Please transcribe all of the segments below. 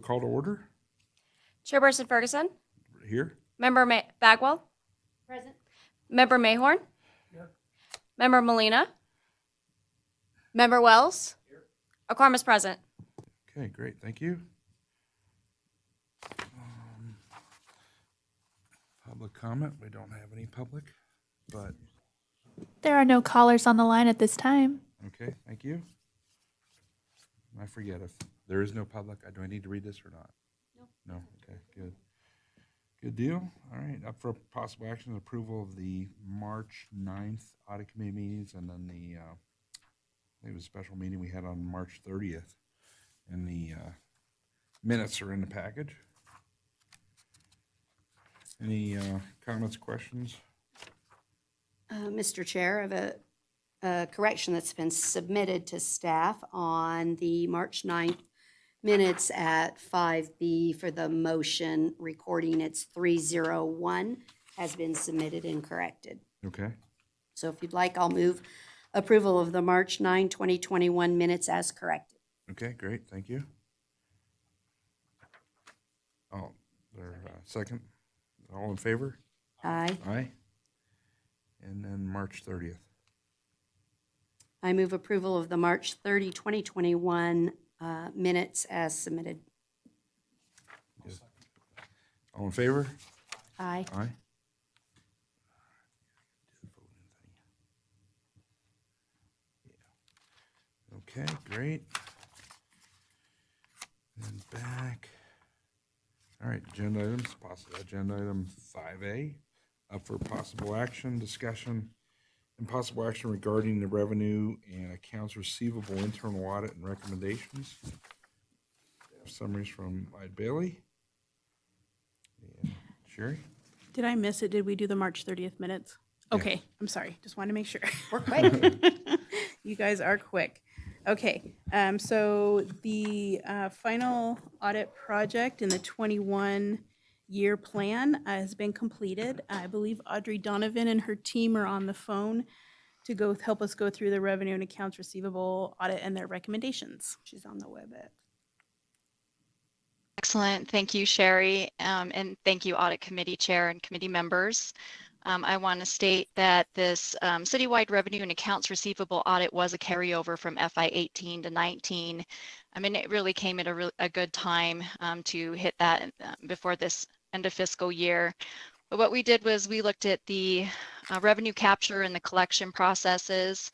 call to order. Chairperson Ferguson. Here. Member Bagwell. Present. Member Mayhorn. Here. Member Molina. Member Wells. Here. A quorum is present. Okay, great. Thank you. Public comment. We don't have any public, but There are no callers on the line at this time. okay, thank you. I forget if there is no public. Do I need to read this or not? No. No. Okay, good. Good deal. All right, up for possible action, approval of the March 9th audit committee meetings, and then the, I think it was a special meeting we had on March 30th. And the minutes are in the package. Any comments, questions? Mr. Chair, I have a correction that's been submitted to staff on the March 9th minutes at 5B for the motion recording. It's 301 has been submitted and corrected. Okay. So if you'd like, I'll move approval of the March 9, 2021 minutes as corrected. Okay, great. Thank you. Oh, there, second. All in favor? Aye. Aye. And then March 30th. I move approval of the March 30, 2021 minutes as submitted. Good. All in favor? Aye. Aye. Okay, great. And back. All right, agenda items, possible agenda item 5A, up for possible action, discussion, and possible action regarding the revenue and accounts receivable internal audit and recommendations. Summaries from Ide Bailey. And Sherry? Did I miss it? Did we do the March 30th minutes? Yes. Okay, I'm sorry. Just want to make sure. We're quick. You guys are quick. Okay, so the final audit project in the 21-year plan has been completed. I believe Audrey Donovan and her team are on the phone to help us go through the revenue and accounts receivable audit and their recommendations. She's on the WebEx. Excellent. Thank you, Sherry. And thank you, Audit Committee Chair and committee members. I want to state that this citywide revenue and accounts receivable audit was a carryover from FY 18 to 19. I mean, it really came at a good time to hit that before this end of fiscal year. But what we did was we looked at the revenue capture and the collection processes.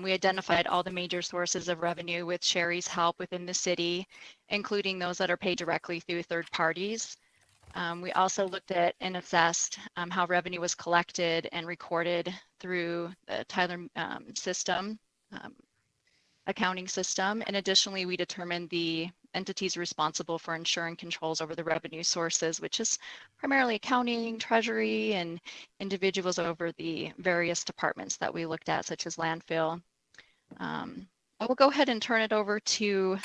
We identified all the major sources of revenue with Sherry's help within the city, including those that are paid directly through third parties. We also looked at and assessed how revenue was collected and recorded through the Tyler system, accounting system. And additionally, we determined the entities responsible for ensuring controls over the revenue sources, which is primarily accounting, treasury, and individuals over the various departments that we looked at, such as landfill. I will go ahead and turn it over to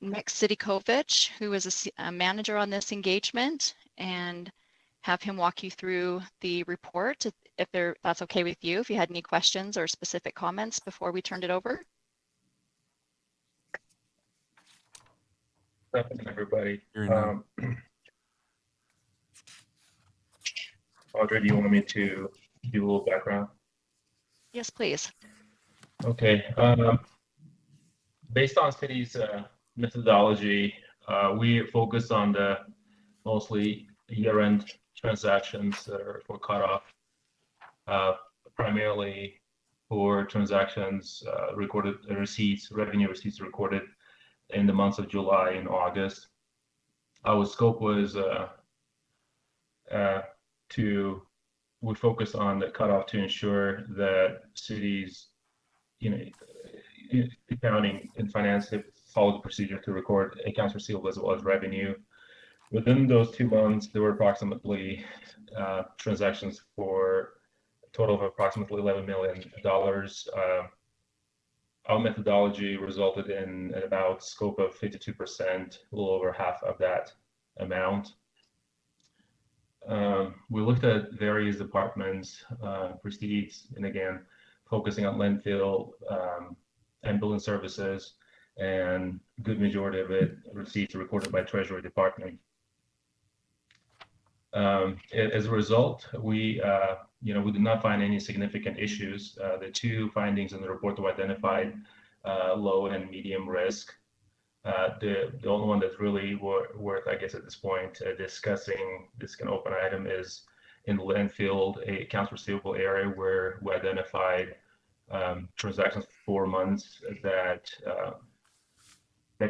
Nick Sidikovic, who is a manager on this engagement, and have him walk you through the report, if that's okay with you, if you had any questions or specific comments before we turned it over. Good afternoon, everybody. Audrey, do you want me to give a little background? Yes, please. Okay. Based on city's methodology, we focus on the mostly year-end transactions that are for cutoff, primarily for transactions recorded receipts, revenue receipts recorded in the months of July and August. Our scope was we focus on the cutoff to ensure that cities, accounting and finance have followed the procedure to record accounts receivable as well as revenue. Within those 2 months, there were approximately transactions for a total of approximately $11 million. Our methodology resulted in about scope of 52%, a little over half of that amount. We looked at various departments, receipts, and again, focusing on landfill and building services, and a good majority of it receipts recorded by Treasury Department. As a result, we did not find any significant issues. The two findings in the report were identified low and medium risk. The only one that's really worth, I guess, at this point discussing, this can open item, is in the landfill, a accounts receivable area where we identified transactions for 4 months that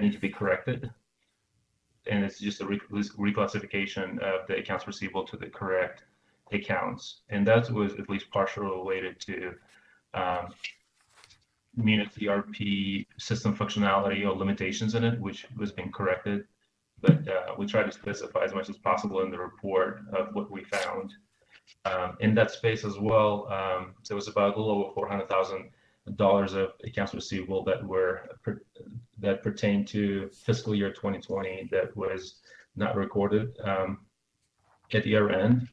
need to be corrected. And it's just a reclassification of the accounts receivable to the correct accounts. And that was at least partially related to Munis ERP system functionality or limitations in it, which was being corrected. But we tried to specify as much as possible in the report of what we found. In that space as well, there was about a little over $400,000 of accounts receivable that pertained to fiscal year 2020 that was not recorded at year end,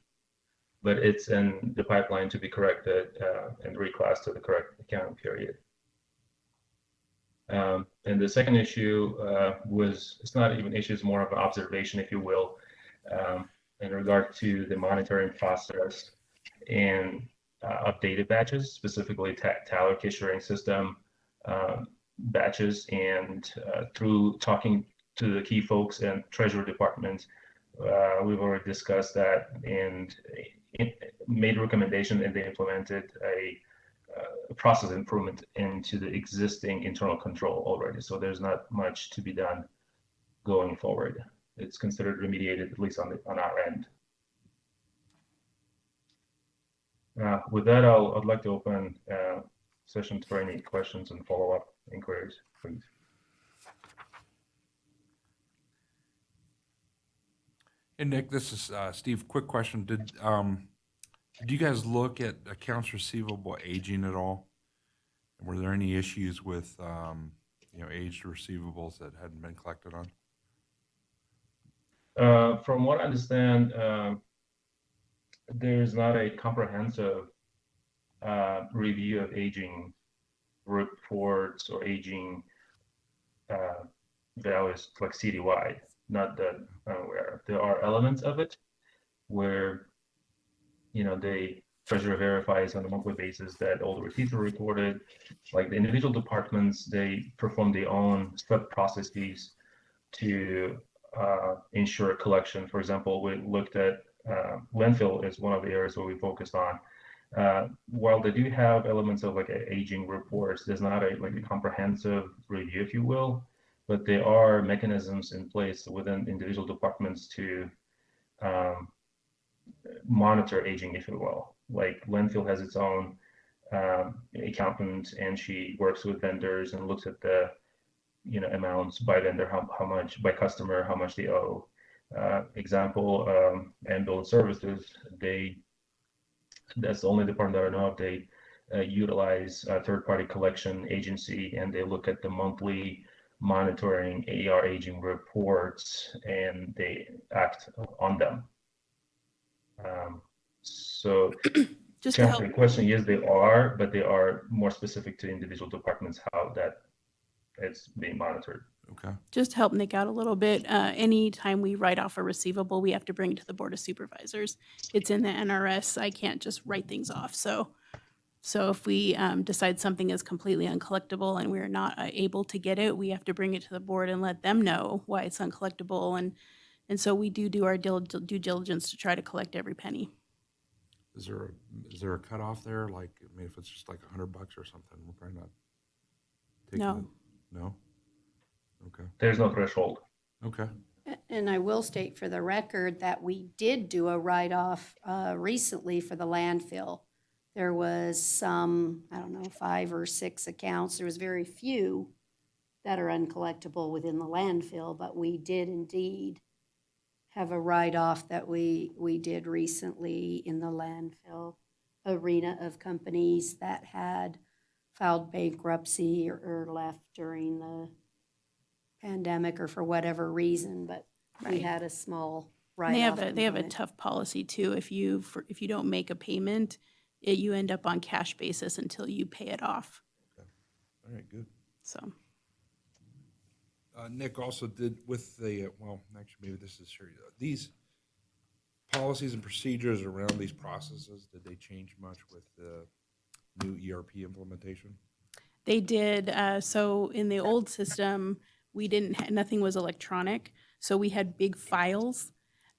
but it's in the pipeline to be corrected and reclassed to the correct accounting period. And the second issue it's not even issue, it's more of an observation, if you will, in regard to the monitoring process and updated batches, specifically Tyler case sharing system batches. And through talking to the key folks in Treasury Department, we've already discussed that and made a recommendation, and they implemented a process improvement into the existing internal control already. So there's not much to be done going forward. It's considered remediated, at least on our end. With that, I'd like to open session for any questions and follow-up inquiries, please. Hey, Nick, this is Steve. Quick question. Did you guys look at accounts receivable aging at all? And were there any issues with aged receivables that hadn't been collected on? From what I understand, there's not a comprehensive review of aging reports or aging values like citywide. Not that I'm aware of. There are elements of it where the treasurer verifies on a monthly basis that all the receipts are recorded. Like the individual departments, they perform their own sub processes to ensure collection. For example, we looked at landfill is one of the areas where we focused on. While they do have elements of like aging reports, there's not a comprehensive review, if you will, but there are mechanisms in place within individual departments to monitor aging, if you will. Like landfill has its own accountant, and she works with vendors and looks at the amounts by vendor, how much, by customer, how much they owe. Example, ambulance services, that's the only department that I know of. They utilize a third-party collection agency, and they look at the monthly monitoring AR aging reports, and they act on them. So Just to to answer help, your question, yes, they are, but they are more specific to individual departments, how that it's being monitored. Okay. just to help Nick out a little bit, anytime we write off a receivable, we have to bring it to the Board of Supervisors. It's in the NRS. I can't just write things off. So if we decide something is completely uncollectible and we're not able to get it, we have to bring it to the board and let them know why it's uncollectible. And so we do our due diligence to try to collect every penny. Is there a cutoff there? Like, I mean, if it's just like $100 or something, we're probably not taking No. it. No? Okay. There's no threshold. Okay. And I will state for the record that we did do a write-off recently for the landfill. There was some, 5 or 6 accounts. There was very few that are uncollectible within the landfill, but we did indeed have a write-off that we did recently in the landfill arena of companies that had filed bankruptcy or left during the pandemic or for whatever reason, but we Right. had a small And write-off. they have a component. tough policy too. If you don't make a payment, you end up on cash basis until you pay it off. All right, good. So Nick also did with the, well, actually, maybe this is serious. These policies and procedures around these processes, did they change much with the new ERP implementation? They did. So in the old system, we didn't, nothing was electronic. So we had big files.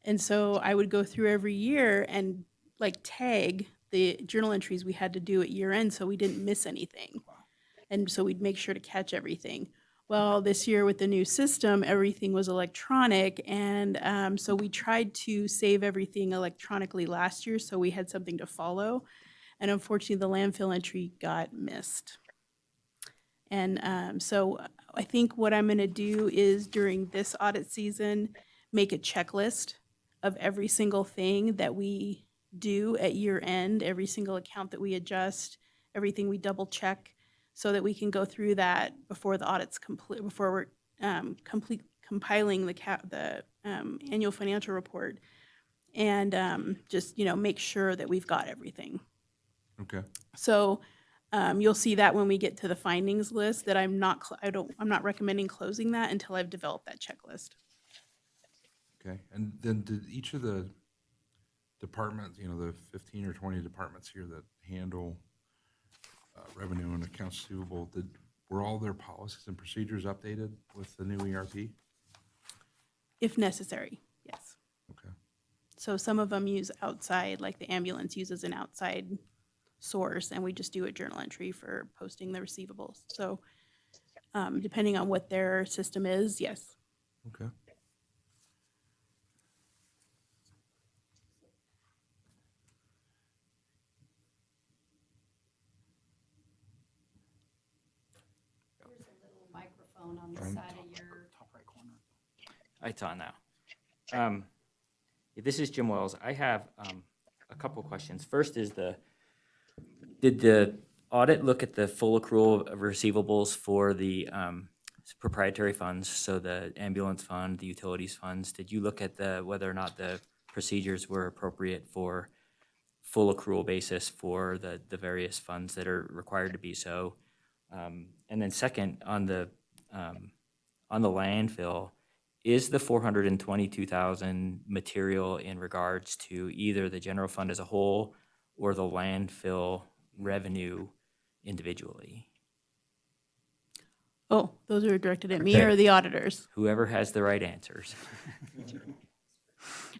And so I would go through every year and like tag the journal entries we had to do at year end so we didn't miss anything. And so we'd make sure to catch everything. Well, this year with the new system, everything was electronic. And so we tried to save everything electronically last year so we had something to follow. And unfortunately, the landfill entry got missed. And so I think what I'm going to do is during this audit season, make a checklist of every single thing that we do at year end, every single account that we adjust, everything we double check, so that we can go through that before the audit's complete, before we're compiling the annual financial report, and just make sure that we've got everything. Okay. So you'll see that when we get to the findings list that I'm not recommending closing that until I've developed that checklist. Okay, and then did each of the departments, the 15 or 20 departments here that handle revenue and accounts receivable, were all their policies and procedures updated with the new ERP? If necessary, yes. Okay. So some of them use outside, like the ambulance uses an outside source, and we just do a journal entry for posting the receivables. So depending on what their system is, yes. Okay. Microphone on the side of your. Top right corner. It's on now. This is Jim Wells. I have a couple of questions. First is did the audit look at the full accrual of receivables for the proprietary funds, so the ambulance fund, the utilities funds? Did you look at whether or not the procedures were appropriate for full accrual basis for the various funds that are required to be so? And then second, on the landfill, is the $422,000 material in regards to either the general fund as a whole or the landfill revenue individually? Oh, those are directed at me Okay. or the auditors? Whoever has the right answers.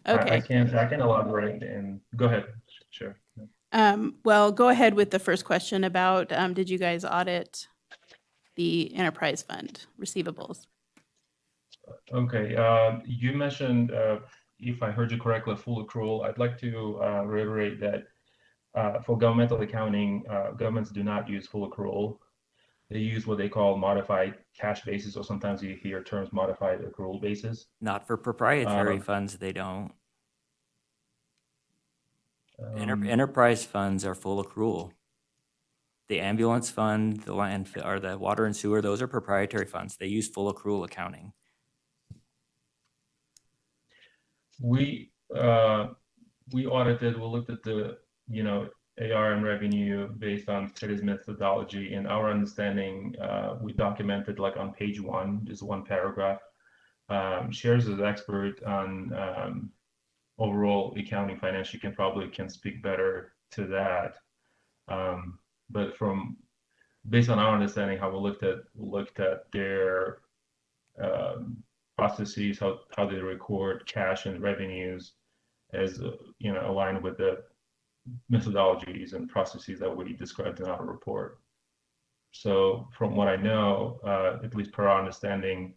Okay. I can elaborate and go ahead. Sure. Well, go ahead with the first question about did you guys audit the enterprise fund receivables? Okay. You mentioned, if I heard you correctly, full accrual. I'd like to reiterate that for governmental accounting, governments do not use full accrual. They use what they call modified cash basis, or sometimes you hear terms modified accrual basis. Not for proprietary funds, they don't. Enterprise funds are full accrual. The ambulance fund, the landfill, or the water and sewer, those are proprietary funds. They use full accrual accounting. We audited, we looked at the, AR and revenue based on city's methodology. In our understanding, we documented like on page 1, just one paragraph. Shares as expert on overall accounting finance, you can speak better to that. But based on our understanding, how we looked at their processes, how they record cash and revenues, as aligned with the methodologies and processes that we described in our report. So from what I know, at least per our understanding,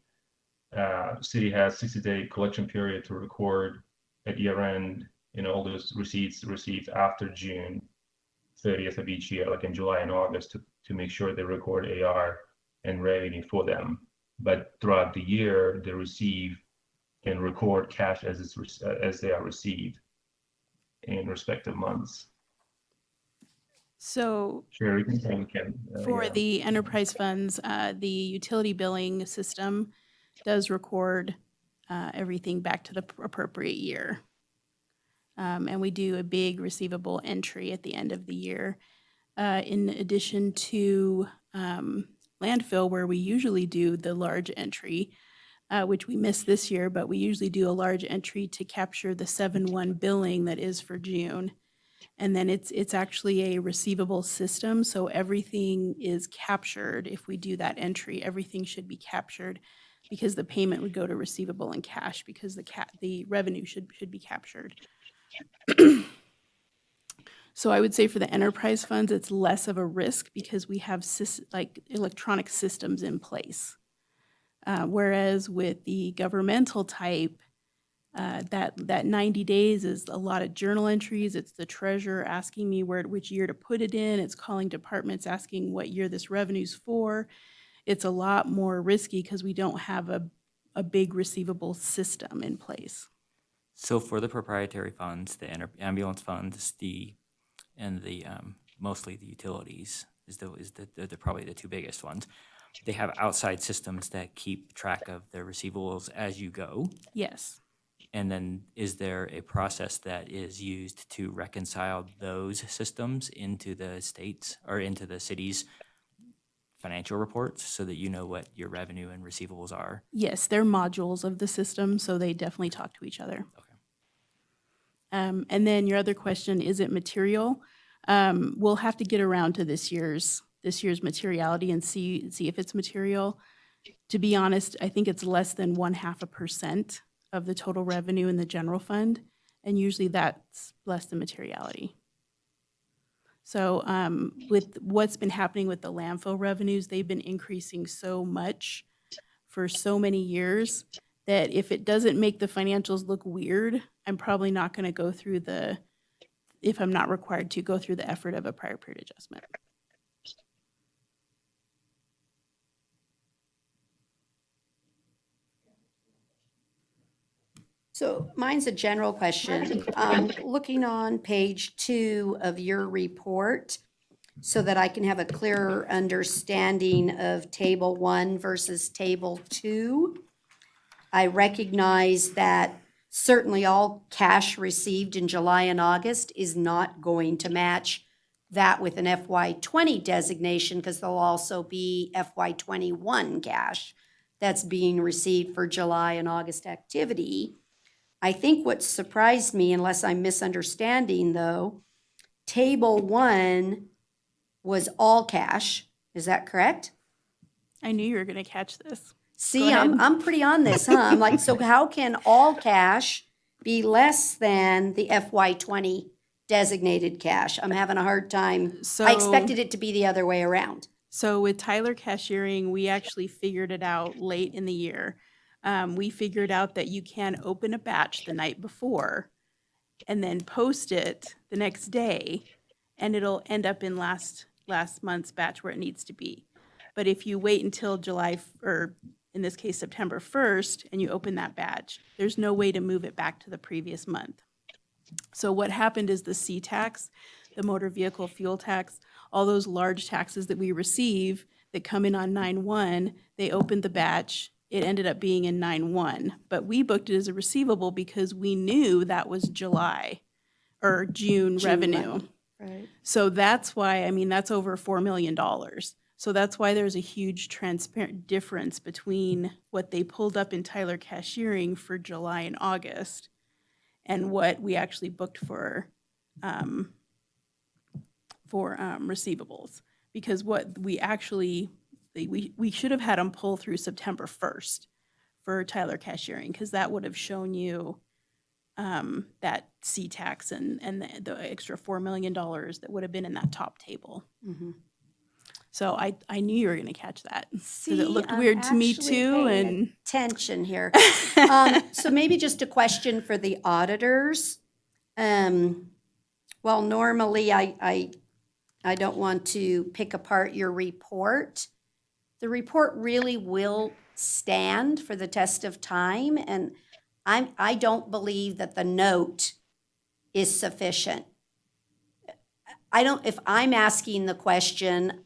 city has 60-day collection period to record at year end, all those receipts received after June 30th of each year, like in July and August, to make sure they record AR and revenue for them. But throughout the year, they receive and record cash as they are received in respective months. So Sure, you can. for Yeah. the enterprise funds, the utility billing system does record everything back to the appropriate year. And we do a big receivable entry at the end of the year. In addition to landfill, where we usually do the large entry, which we missed this year, but we usually do a large entry to capture the 7/1 billing that is for June. And then it's actually a receivable system, so everything is captured. If we do that entry, everything should be captured because the payment would go to receivable and cash because the revenue should be captured. So I would say for the enterprise funds, it's less of a risk because we have like electronic systems in place. Whereas with the governmental type, that 90 days is a lot of journal entries. It's the treasurer asking me which year to put it in. It's calling departments asking what year this revenue's for. It's a lot more risky because we don't have a big receivable system in place. So for the proprietary funds, the ambulance funds, and the mostly the utilities they're probably the two biggest ones. They have outside systems that keep track of the receivables as you go. Yes. And then is there a process that is used to reconcile those systems into the states or into the city's financial reports so that you know what your revenue and receivables are? Yes, they're modules of the system, so they definitely talk to each other. Okay. And then your other question, is it material? We'll have to get around to this year's materiality and see if it's material. To be honest, I think it's less than 0.5% of the total revenue in the general fund, and usually that's less than materiality. So with what's been happening with the landfill revenues, they've been increasing so much for so many years that if it doesn't make the financials look weird, I'm probably not going to go through if I'm not required to, go through the effort of a prior period adjustment. So mine's a general question. Looking on page 2 of your report, so that I can have a clearer understanding of Table 1 versus Table 2, I recognize that certainly all cash received in July and August is not going to match that with an FY20 designation because there'll also be FY21 cash that's being received for July and August activity. I think what surprised me, unless I'm misunderstanding though, Table 1 was all cash. Is that correct? I knew you were going to catch this. See, ahead. I'm pretty on this, huh? I'm like, so how can all cash be less than the FY20 designated cash? I'm having a hard time. I expected it to be the other way around. So with Tyler cashiering, we actually figured it out late in the year. We figured out that you can open a batch the night before and then post it the next day, and it'll end up in last month's batch where it needs to be. But if you wait until or in this case, September 1st, and you open that batch, there's no way to move it back to the previous month. So what happened is the C-tax, the motor vehicle fuel tax, all those large taxes that we receive that come in on 9/1, they opened the batch. It ended up being in 9/1, but we booked it as a receivable because we knew that was July or June revenue. money. Right. So that's why, I mean, that's over $4 million. So that's why there's a huge transparent difference between what they pulled up in Tyler cashiering for July and August and what we actually booked for receivables. Because what we actually, we should have had them pull through September 1st for Tyler cashiering, because that would have shown you that C-tax and the extra $4 million that would have been in that top table. Mm-hmm. So I knew you were going to catch that. See, Because it looked I'm weird to me actually too. paying And attention here. So maybe just a question for the auditors. Well, normally I don't want to pick apart your report. The report really will stand for the test of time, and I don't believe that the note is sufficient. If I'm asking the question,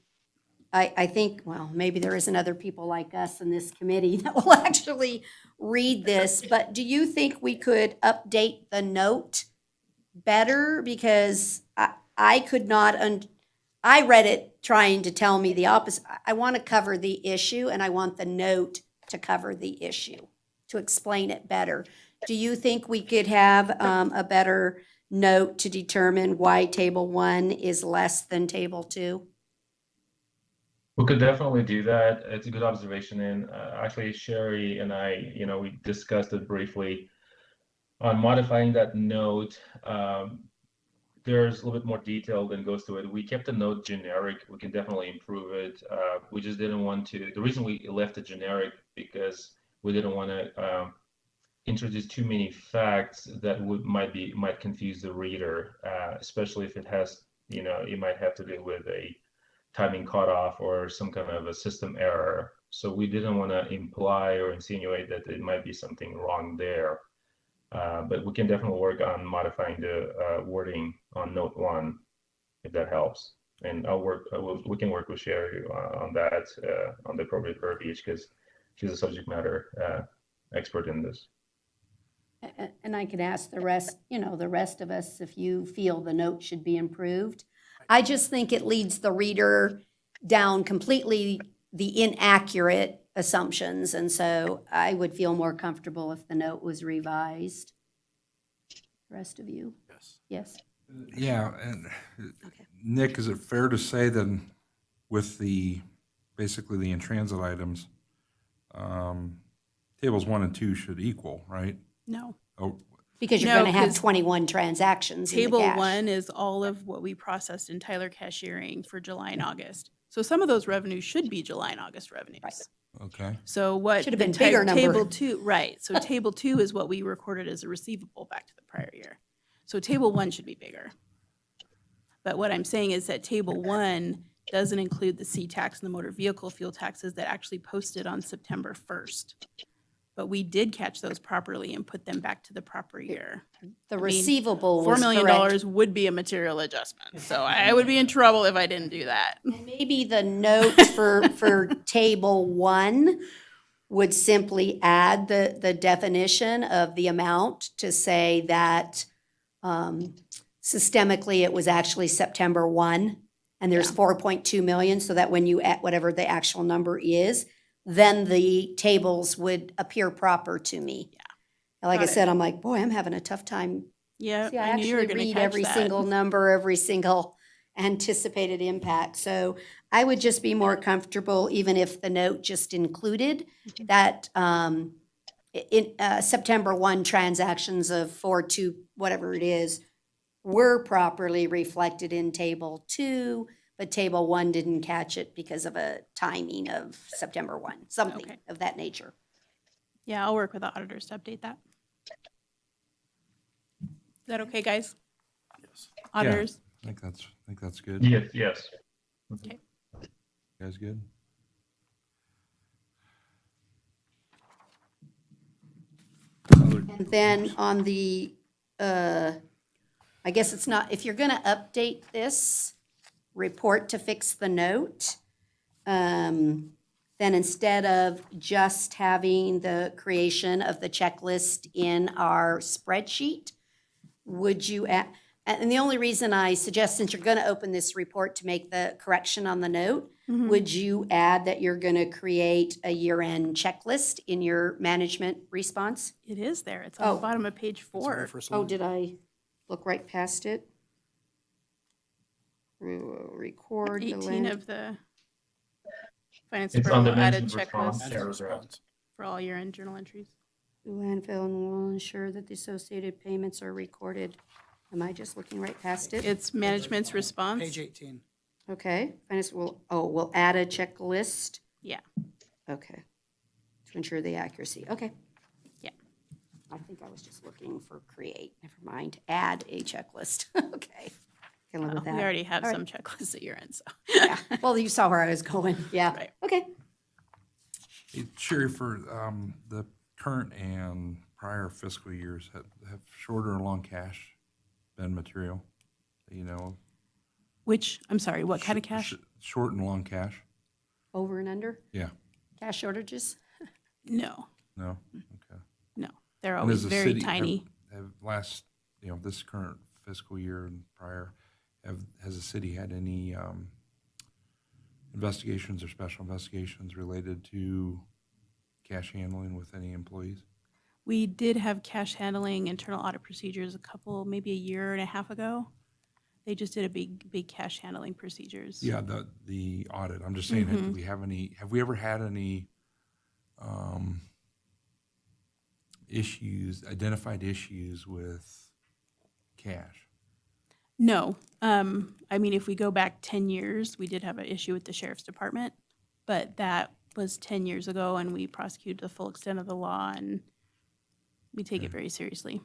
I think, well, maybe there isn't other people like us in this committee that will actually read this, but do you think we could update the note better? Because I could not, I read it trying to tell me the opposite. I want to cover the issue, and I want the note to cover the issue. to explain it better. Do you think we could have a better note to determine why table 1 is less than table 2? We could definitely do that. It's a good observation. And actually, Sherry and I, we discussed it briefly on modifying that note. There's a little bit more detail than goes to it. We kept the note generic. We can definitely improve it. We just didn't want to. The reason we left it generic because we didn't want to introduce too many facts that might confuse the reader, especially if it has, it might have to do with a timing cutoff or some kind of a system error. So we didn't want to imply or insinuate that there might be something wrong there. But we can definitely work on modifying the wording on note 1, if that helps. And we can work with Sherry on that, on the appropriate verbiage, because she's a subject matter expert in this. And I could ask the rest of us if you feel the note should be improved. I just think it leads the reader down completely the inaccurate assumptions, and so I would feel more comfortable if the note was revised. The rest of you? Yes. Yes. Yeah, and Okay. Nick, is it fair to say then with basically the in-transit items, tables 1 and 2 should equal, right? No. Oh, Because you're No, going to have 'cause 21 transactions in the Table cash. 1 is all of what we processed in Tyler cashiering for July and August. So some of those revenues should be July and August revenues. Right. okay. So what? Should have the been bigger number. Table 2, right. So table 2 is what we recorded as a receivable back to the prior year. So table 1 should be bigger. But what I'm saying is that table 1 doesn't include the C tax and the motor vehicle fuel taxes that actually posted on September 1st. But we did catch those properly and put them back to the proper year. The I mean, receivable $4 was million correct. would be a material adjustment. So I would be in trouble if I didn't do that. Maybe the note for table 1 would simply add the definition of the amount to say that systemically it was actually September 1, and there's 4.2 million, so that when you add whatever the actual number is, then the tables would appear proper to me. Yeah. Like I Got it. said, I'm like, boy, I'm having a tough time. Yeah, See, I I knew you were actually going to read catch every that. single number, every single anticipated impact. So I would just be more comfortable, even if the note just included that September 1 transactions of 4.2, whatever it is, were properly reflected in table 2, but table 1 didn't catch it because of a timing of September 1, something Okay. of that nature. Yeah, I'll work with the auditors to update that. Is that okay, guys? Yes. Auditors? I think that's good. Yes, yes. Okay. You guys good? And then on the, I guess it's not, if you're going to update this report to fix the note, then instead of just having the creation of the checklist in our spreadsheet, would you, and the only reason I suggest, since you're going to open this report to make the correction on the note, would you add that you're going to create a year-end checklist in your management response? It is there. It's on Oh. the bottom of page 4. Oh, did I look right past it? Record the 18 land. of the finance It's on department the will add a management checklist response. for all year-end journal entries. The landfill and will ensure that the associated payments are recorded. Am I just looking right past it? It's management's response. Page 18. Okay, finance we'll add a checklist. Yeah. Okay. To ensure the accuracy. Okay. Yeah. I think I was just looking for create. Never mind. Add a checklist. Okay. Can live with We that. already have All right. some checklists at year-end, so. Yeah. Well, you saw where I was going. Yeah. Right. Okay. Hey, Sherry, for the current and prior fiscal years, have shorter and long cash been material? You know, Which, I'm sorry, what kind of cash? Short and long cash? Over and under? Yeah. Cash shortages? No, No? Okay. no. They're And always as a very city, tiny. Have last, this current fiscal year and prior, has the city had any investigations or special investigations related to cash handling with any employees? We did have cash handling internal audit procedures maybe a year and a half ago. They just did a big cash handling procedures. Yeah, the audit. I'm just saying, do we have we ever had any identified issues with cash? No. I mean, if we go back 10 years, we did have an issue with the sheriff's department, but that was 10 years ago, and we prosecuted the full extent of the law, and we take it very seriously.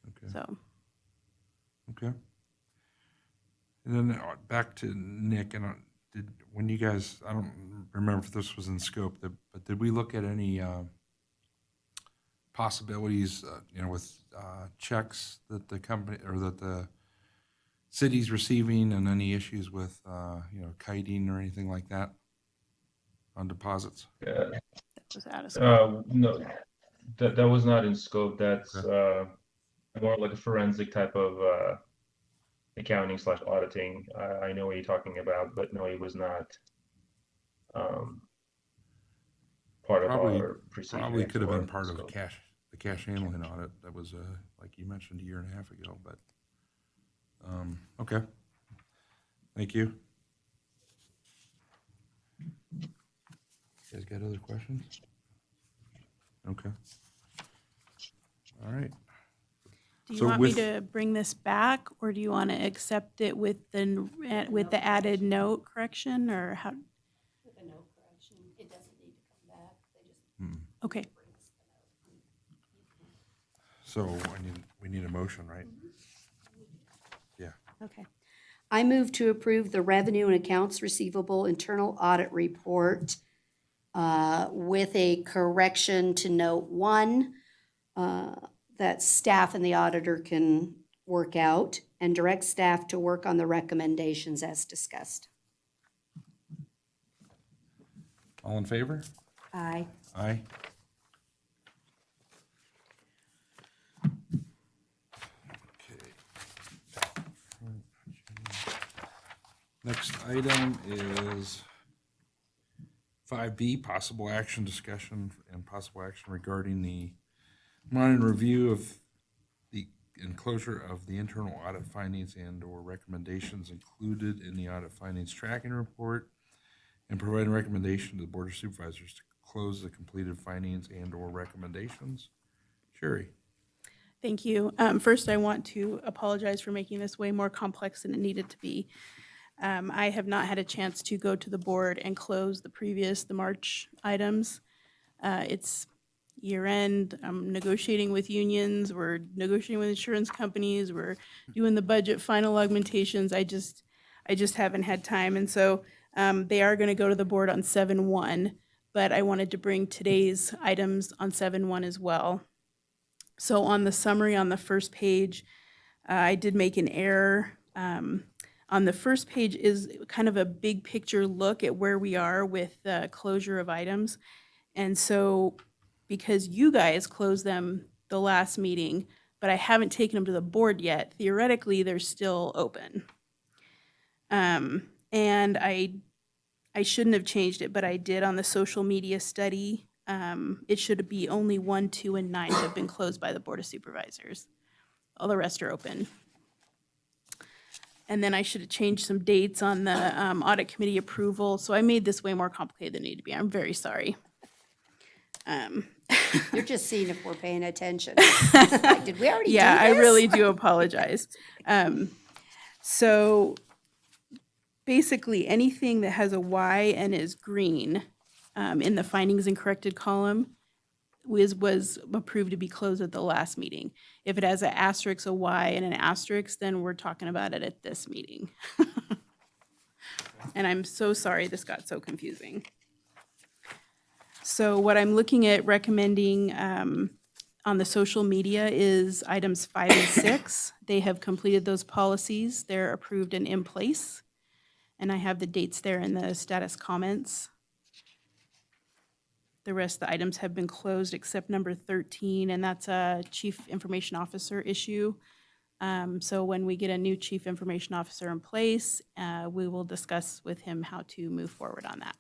Okay. So, Okay. And then back to Nick, and when you guys, I don't remember if this was in scope, but did we look at any possibilities, with checks that the company or that the city's receiving, and any issues with, kiting or anything like that on deposits? Yeah. that was out of scope. No, that was not in scope. That's more like a forensic type of accounting / auditing. I know what you're talking about, but no, it was not part of our procedure. Probably could have been or part of scope. the cash handling audit. That was, like you mentioned, a year and a half ago, but, okay. Thank you. You guys got other questions? Okay. All right. Do you So want me with- to bring this back, or do you want to accept it with the added note correction, or how? With a no correction, it doesn't need to come back. They just Okay. So we need a motion, right? Yeah. Okay. I move to approve the revenue and accounts receivable internal audit report with a correction to note 1 that staff and the auditor can work out, and direct staff to work on the recommendations as discussed. All in favor? Aye. Aye. Okay. Next item is 5B, possible action discussion and possible action regarding the monitoring review of the enclosure of the internal audit findings and/or recommendations included in the audit findings tracking report, and providing recommendation to the Board of Supervisors to close the completed findings and/or recommendations. Sherry? Thank you. First, I want to apologize for making this way more complex than it needed to be. I have not had a chance to go to the board and close the March items. It's year end. I'm negotiating with unions. We're negotiating with insurance companies. We're doing the budget final augmentations. I just haven't had time. And so they are going to go to the board on 7/1, but I wanted to bring today's items on 7/1 as well. So on the summary on the first page, I did make an error. On the first page is kind of a big picture look at where we are with the closure of items. And so because you guys closed them the last meeting, but I haven't taken them to the board yet, theoretically, they're still open. And I shouldn't have changed it, but I did on the social media study. It should be only 1, 2, and 9 have been closed by the Board of Supervisors. All the rest are open. And then I should have changed some dates on the audit committee approval. So I made this way more complicated than it needed to be. I'm very sorry. You're just seeing if we're paying attention. Like, did we already do this? Yeah, I really do apologize. So basically, anything that has a Y and is green in the findings and corrected column was approved to be closed at the last meeting. If it has an asterisk, a Y, and an asterisk, then we're talking about it at this meeting. And I'm so sorry this got so confusing. So what I'm looking at recommending on the social media is items 5 and 6. They have completed those policies. They're approved and in place. And I have the dates there in the status comments. The rest of the items have been closed except number 13, and that's a chief information officer issue. So when we get a new chief information officer in place, we will discuss with him how to move forward on that.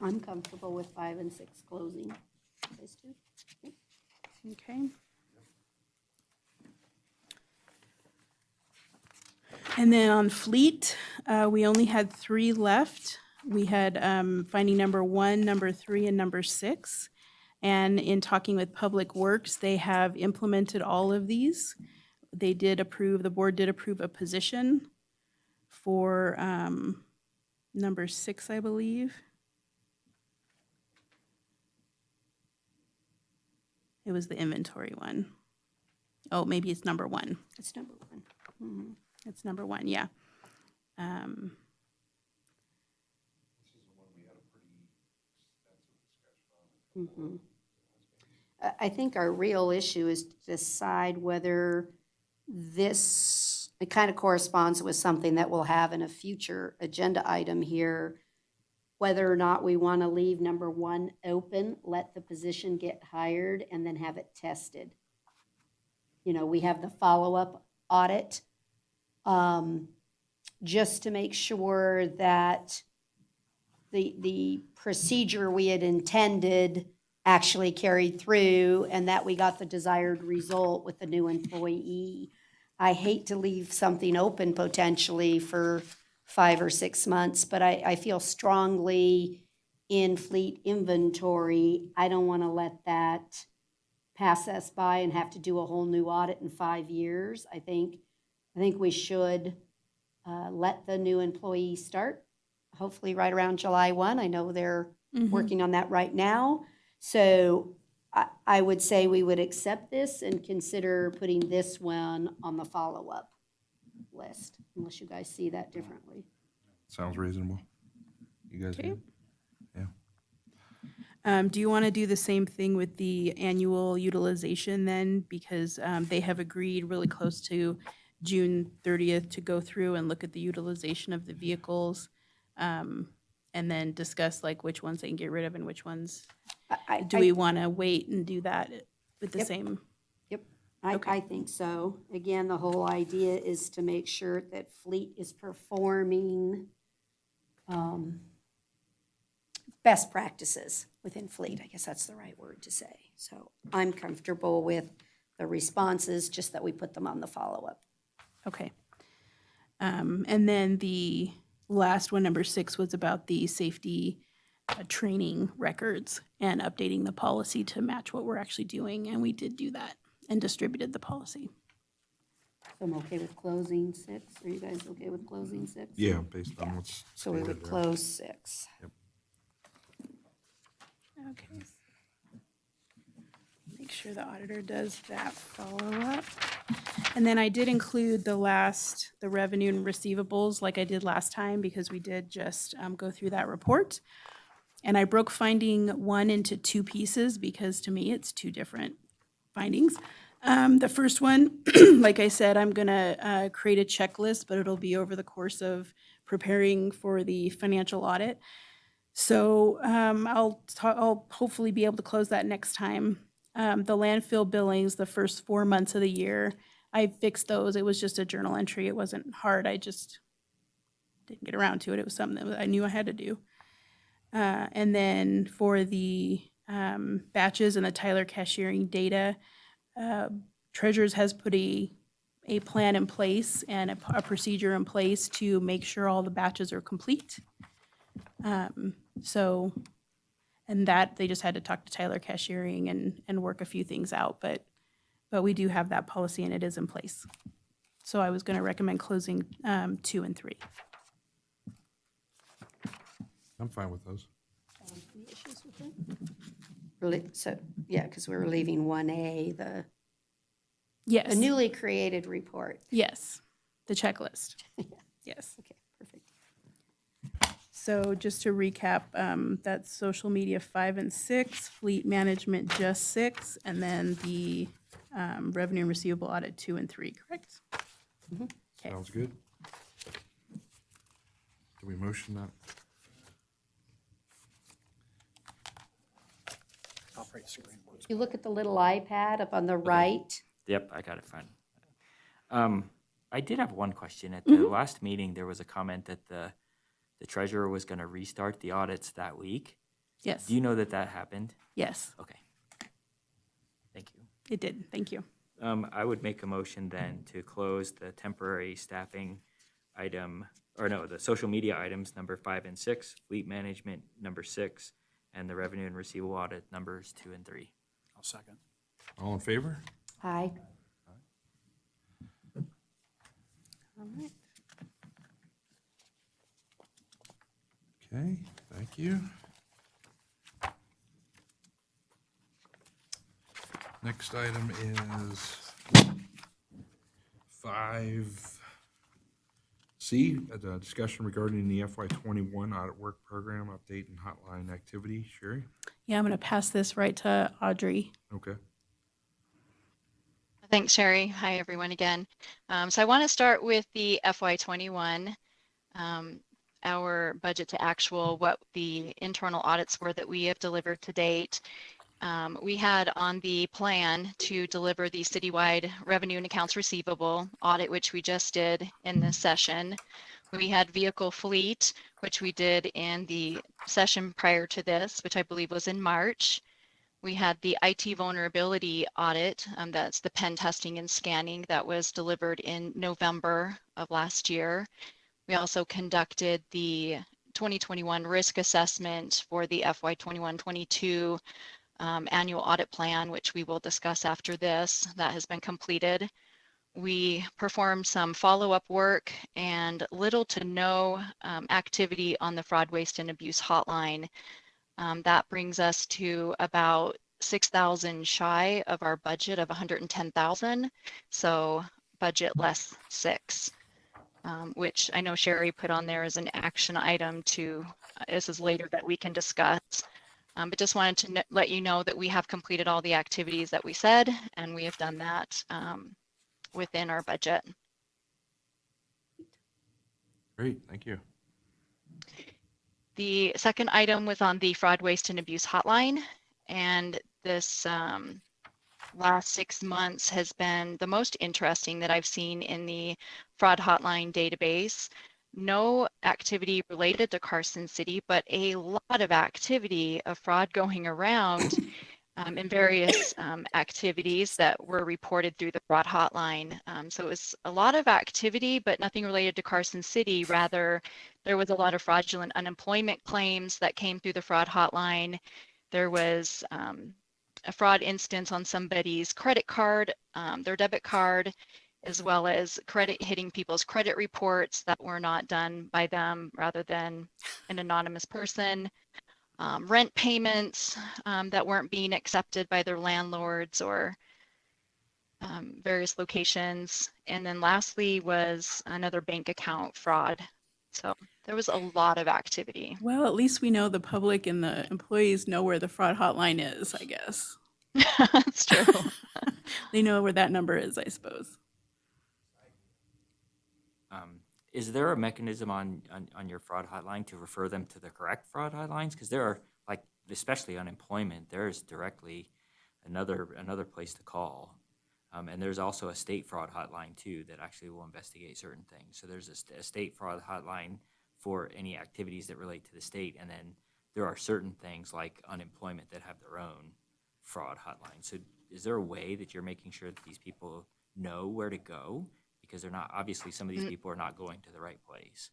I'm comfortable with 5 and 6 closing. Those two. Okay. And then on fleet, we only had 3 left. We had finding number 1, number 3, and number 6. And in talking with Public Works, they have implemented all of these. They did approve, the board did approve a position for number 6, I believe. It was the inventory one. Oh, maybe it's number 1. That's number 1. Mhm. It's number 1, yeah. Mhm. I think our real issue is to decide whether this, it kind of corresponds with something that we'll have in a future agenda item here, whether or not we want to leave number 1 open, let the position get hired, and then have it tested. You know, we have the follow-up audit, just to make sure that the procedure we had intended actually carried through and that we got the desired result with the new employee. I hate to leave something open potentially for 5 or 6 months, but I feel strongly in fleet inventory. I don't want to let that pass us by and have to do a whole new audit in 5 years. I think we should let the new employee start, hopefully right around July 1. I know they're working on that right now. So I would say we would accept this and consider putting this one on the follow-up list, unless you guys see that differently. Sounds reasonable. You guys Okay. good? Do you want to do the same thing with the annual utilization then? Because they have agreed really close to June 30th to go through and look at the utilization of the vehicles, and then discuss like which ones they can get rid of and which ones. Do we want to wait and do that with the Yep. same? Yep, Okay. I think so. Again, the whole idea is to make sure that fleet is performing best practices within fleet. I guess that's the right word to say. So I'm comfortable with the responses, just that we put them on the follow-up. Okay. And then the last one, number 6, was about the safety training records and updating the policy to match what we're actually doing. And we did do that and distributed the policy. So I'm okay with closing 6. Are you guys okay with closing 6? Yeah, based on what's So we would stated there. close 6. Okay. Make sure the auditor does that follow-up. And then I did include the revenue and receivables like I did last time, because we did just go through that report. And I broke finding 1 into 2 pieces because to me it's 2 different findings. The first one, like I said, I'm gonna create a checklist, but it'll be over the course of preparing for the financial audit. So I'll hopefully be able to close that next time. The landfill billings, the first 4 months of the year, I fixed those. It was just a journal entry. It wasn't hard. I just didn't get around to it. It was something that I knew I had to do. And then for the batches and the Tyler cashiering data, Treasurers has put a plan in place and a procedure in place to make sure all the batches are complete. So, and that they just had to talk to Tyler cashiering and work a few things out, but we do have that policy and it is in place. So I was going to recommend closing 2 and 3. I'm fine with those. Any issues with it? So, yeah, because we were leaving 1A, the Yes. newly created report. Yes. The checklist. Yes. Okay, perfect. So just to recap, that's social media 5 and 6, fleet management just 6, and then the revenue and receivable audit 2 and 3, correct? Okay. Sounds good. Do we motion that? If you look at the little iPad up on the right, Yep, I got it fine. I did have one question. At the last meeting, there was a comment that the treasurer was going to restart the audits that week. Yes. Do you know that that happened? Yes, Okay. Thank you. it did. Thank you. I would make a motion then to close the temporary staffing item, or no, the social media items, number 5 and 6, fleet management, number 6, and the revenue and receivable audit, numbers 2 and 3. I'll second. All in favor? Aye. All right. Okay, thank you. Next item is 5C, a discussion regarding the FY21 audit work program update and hotline activity. Sherry? Yeah, I'm going to pass this right to Audrey. Okay. Thanks, Sherry. Hi, everyone again. So I want to start with the FY21, our budget to actual, what the internal audits were that we have delivered to date. We had on the plan to deliver the citywide revenue and accounts receivable audit, which we just did in this session. We had vehicle fleet, which we did in the session prior to this, which I believe was in March. We had the IT vulnerability audit, that's the pen testing and scanning, that was delivered in November of last year. We also conducted the 2021 risk assessment for the FY21-22 annual audit plan, which we will discuss after this. That has been completed. We performed some follow-up work and little to no activity on the fraud, waste, and abuse hotline. That brings us to about 6,000 shy of our budget of 110,000. So budget less 6, which I know Sherry put on there as an action item to, this is later that we can discuss. But just wanted to let you know that we have completed all the activities that we said, and we have done that within our budget. Great, thank you. The second item was on the fraud, waste, and abuse hotline. And this last 6 months has been the most interesting that I've seen in the fraud hotline database. No activity related to Carson City, but a lot of activity of fraud going around in various activities that were reported through the fraud hotline. So it was a lot of activity, but nothing related to Carson City. Rather, there was a lot of fraudulent unemployment claims that came through the fraud hotline. There was a fraud instance on somebody's credit card, their debit card, as well as credit hitting people's credit reports that were not done by them rather than an anonymous person. Rent payments that weren't being accepted by their landlords or various locations. And then lastly was another bank account fraud. So there was a lot of activity. Well, at least we know the public and the employees know where the fraud hotline is, I guess. That's true. They know where that number is, I suppose. Is there a mechanism on your fraud hotline to refer them to the correct fraud hotlines? Because there are, like, especially unemployment, there's directly another place to call. And there's also a state fraud hotline too that actually will investigate certain things. So there's a state fraud hotline for any activities that relate to the state. And then there are certain things like unemployment that have their own fraud hotline. So is there a way that you're making sure that these people know where to go? Because they're not, obviously some of these people are not going to the right place.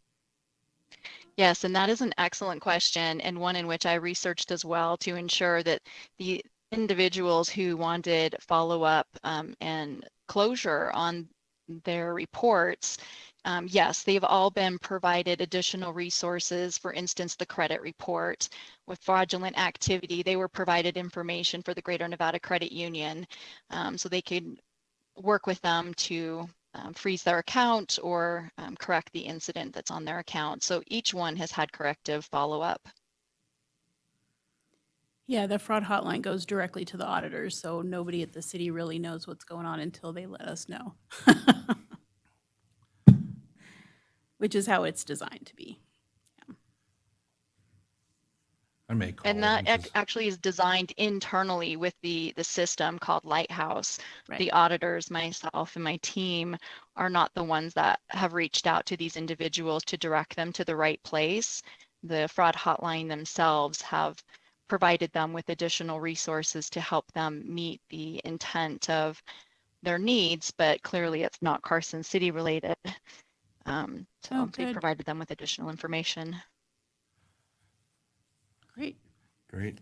Yes, and that is an excellent question, and one in which I researched as well to ensure that the individuals who wanted follow-up and closure on their reports, yes, they've all been provided additional resources. For instance, the credit report with fraudulent activity, they were provided information for the Greater Nevada Credit Union, so they could work with them to freeze their account or correct the incident that's on their account. So each one has had corrective follow-up. Yeah, the fraud hotline goes directly to the auditors, so nobody at the city really knows what's going on until they let us know. Which is how it's designed to be. I may call. And that because- actually is designed internally with the system called Lighthouse. Right. The auditors, myself, and my team are not the ones that have reached out to these individuals to direct them to the right place. The fraud hotline themselves have provided them with additional resources to help them meet the intent of their needs, but clearly it's not Carson City related. So Oh, they good. provided them with additional information. Great. Great.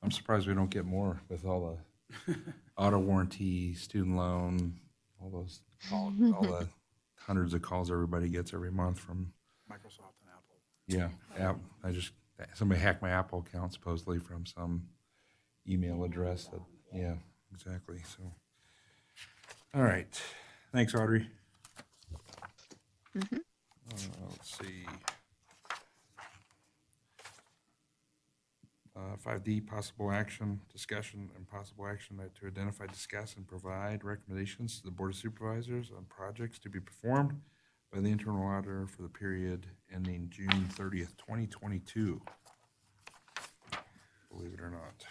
I'm surprised we don't get more with all the auto warranty, student loan, all those, all the hundreds of calls everybody gets every month from. Microsoft and Apple. Yeah, somebody hacked my Apple account supposedly from some email address that, yeah, exactly, so. All right, thanks, Audrey. Mhm. Let's see. 5D, possible action, discussion and possible action to identify, discuss, and provide recommendations to the Board of Supervisors on projects to be performed by the internal auditor for the period ending June 30th, 2022. Believe it or not.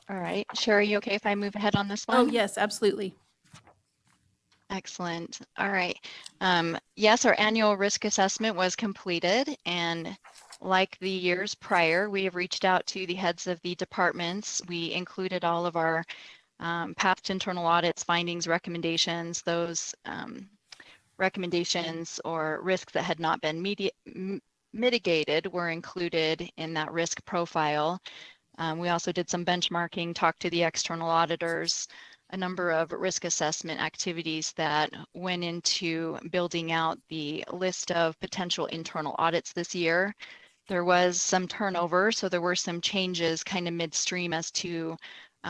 All right, Sherry, you okay if I move ahead on this one? Oh, yes, absolutely. Excellent. All right. Yes, our annual risk assessment was completed, and like the years prior, we have reached out to the heads of the departments. We included all of our past internal audits, findings, recommendations, those recommendations or risks that had not been mitigated were included in that risk profile. We also did some benchmarking, talked to the external auditors, a number of risk assessment activities that went into building out the list of potential internal audits this year. There was some turnover, so there were some changes kind of midstream as to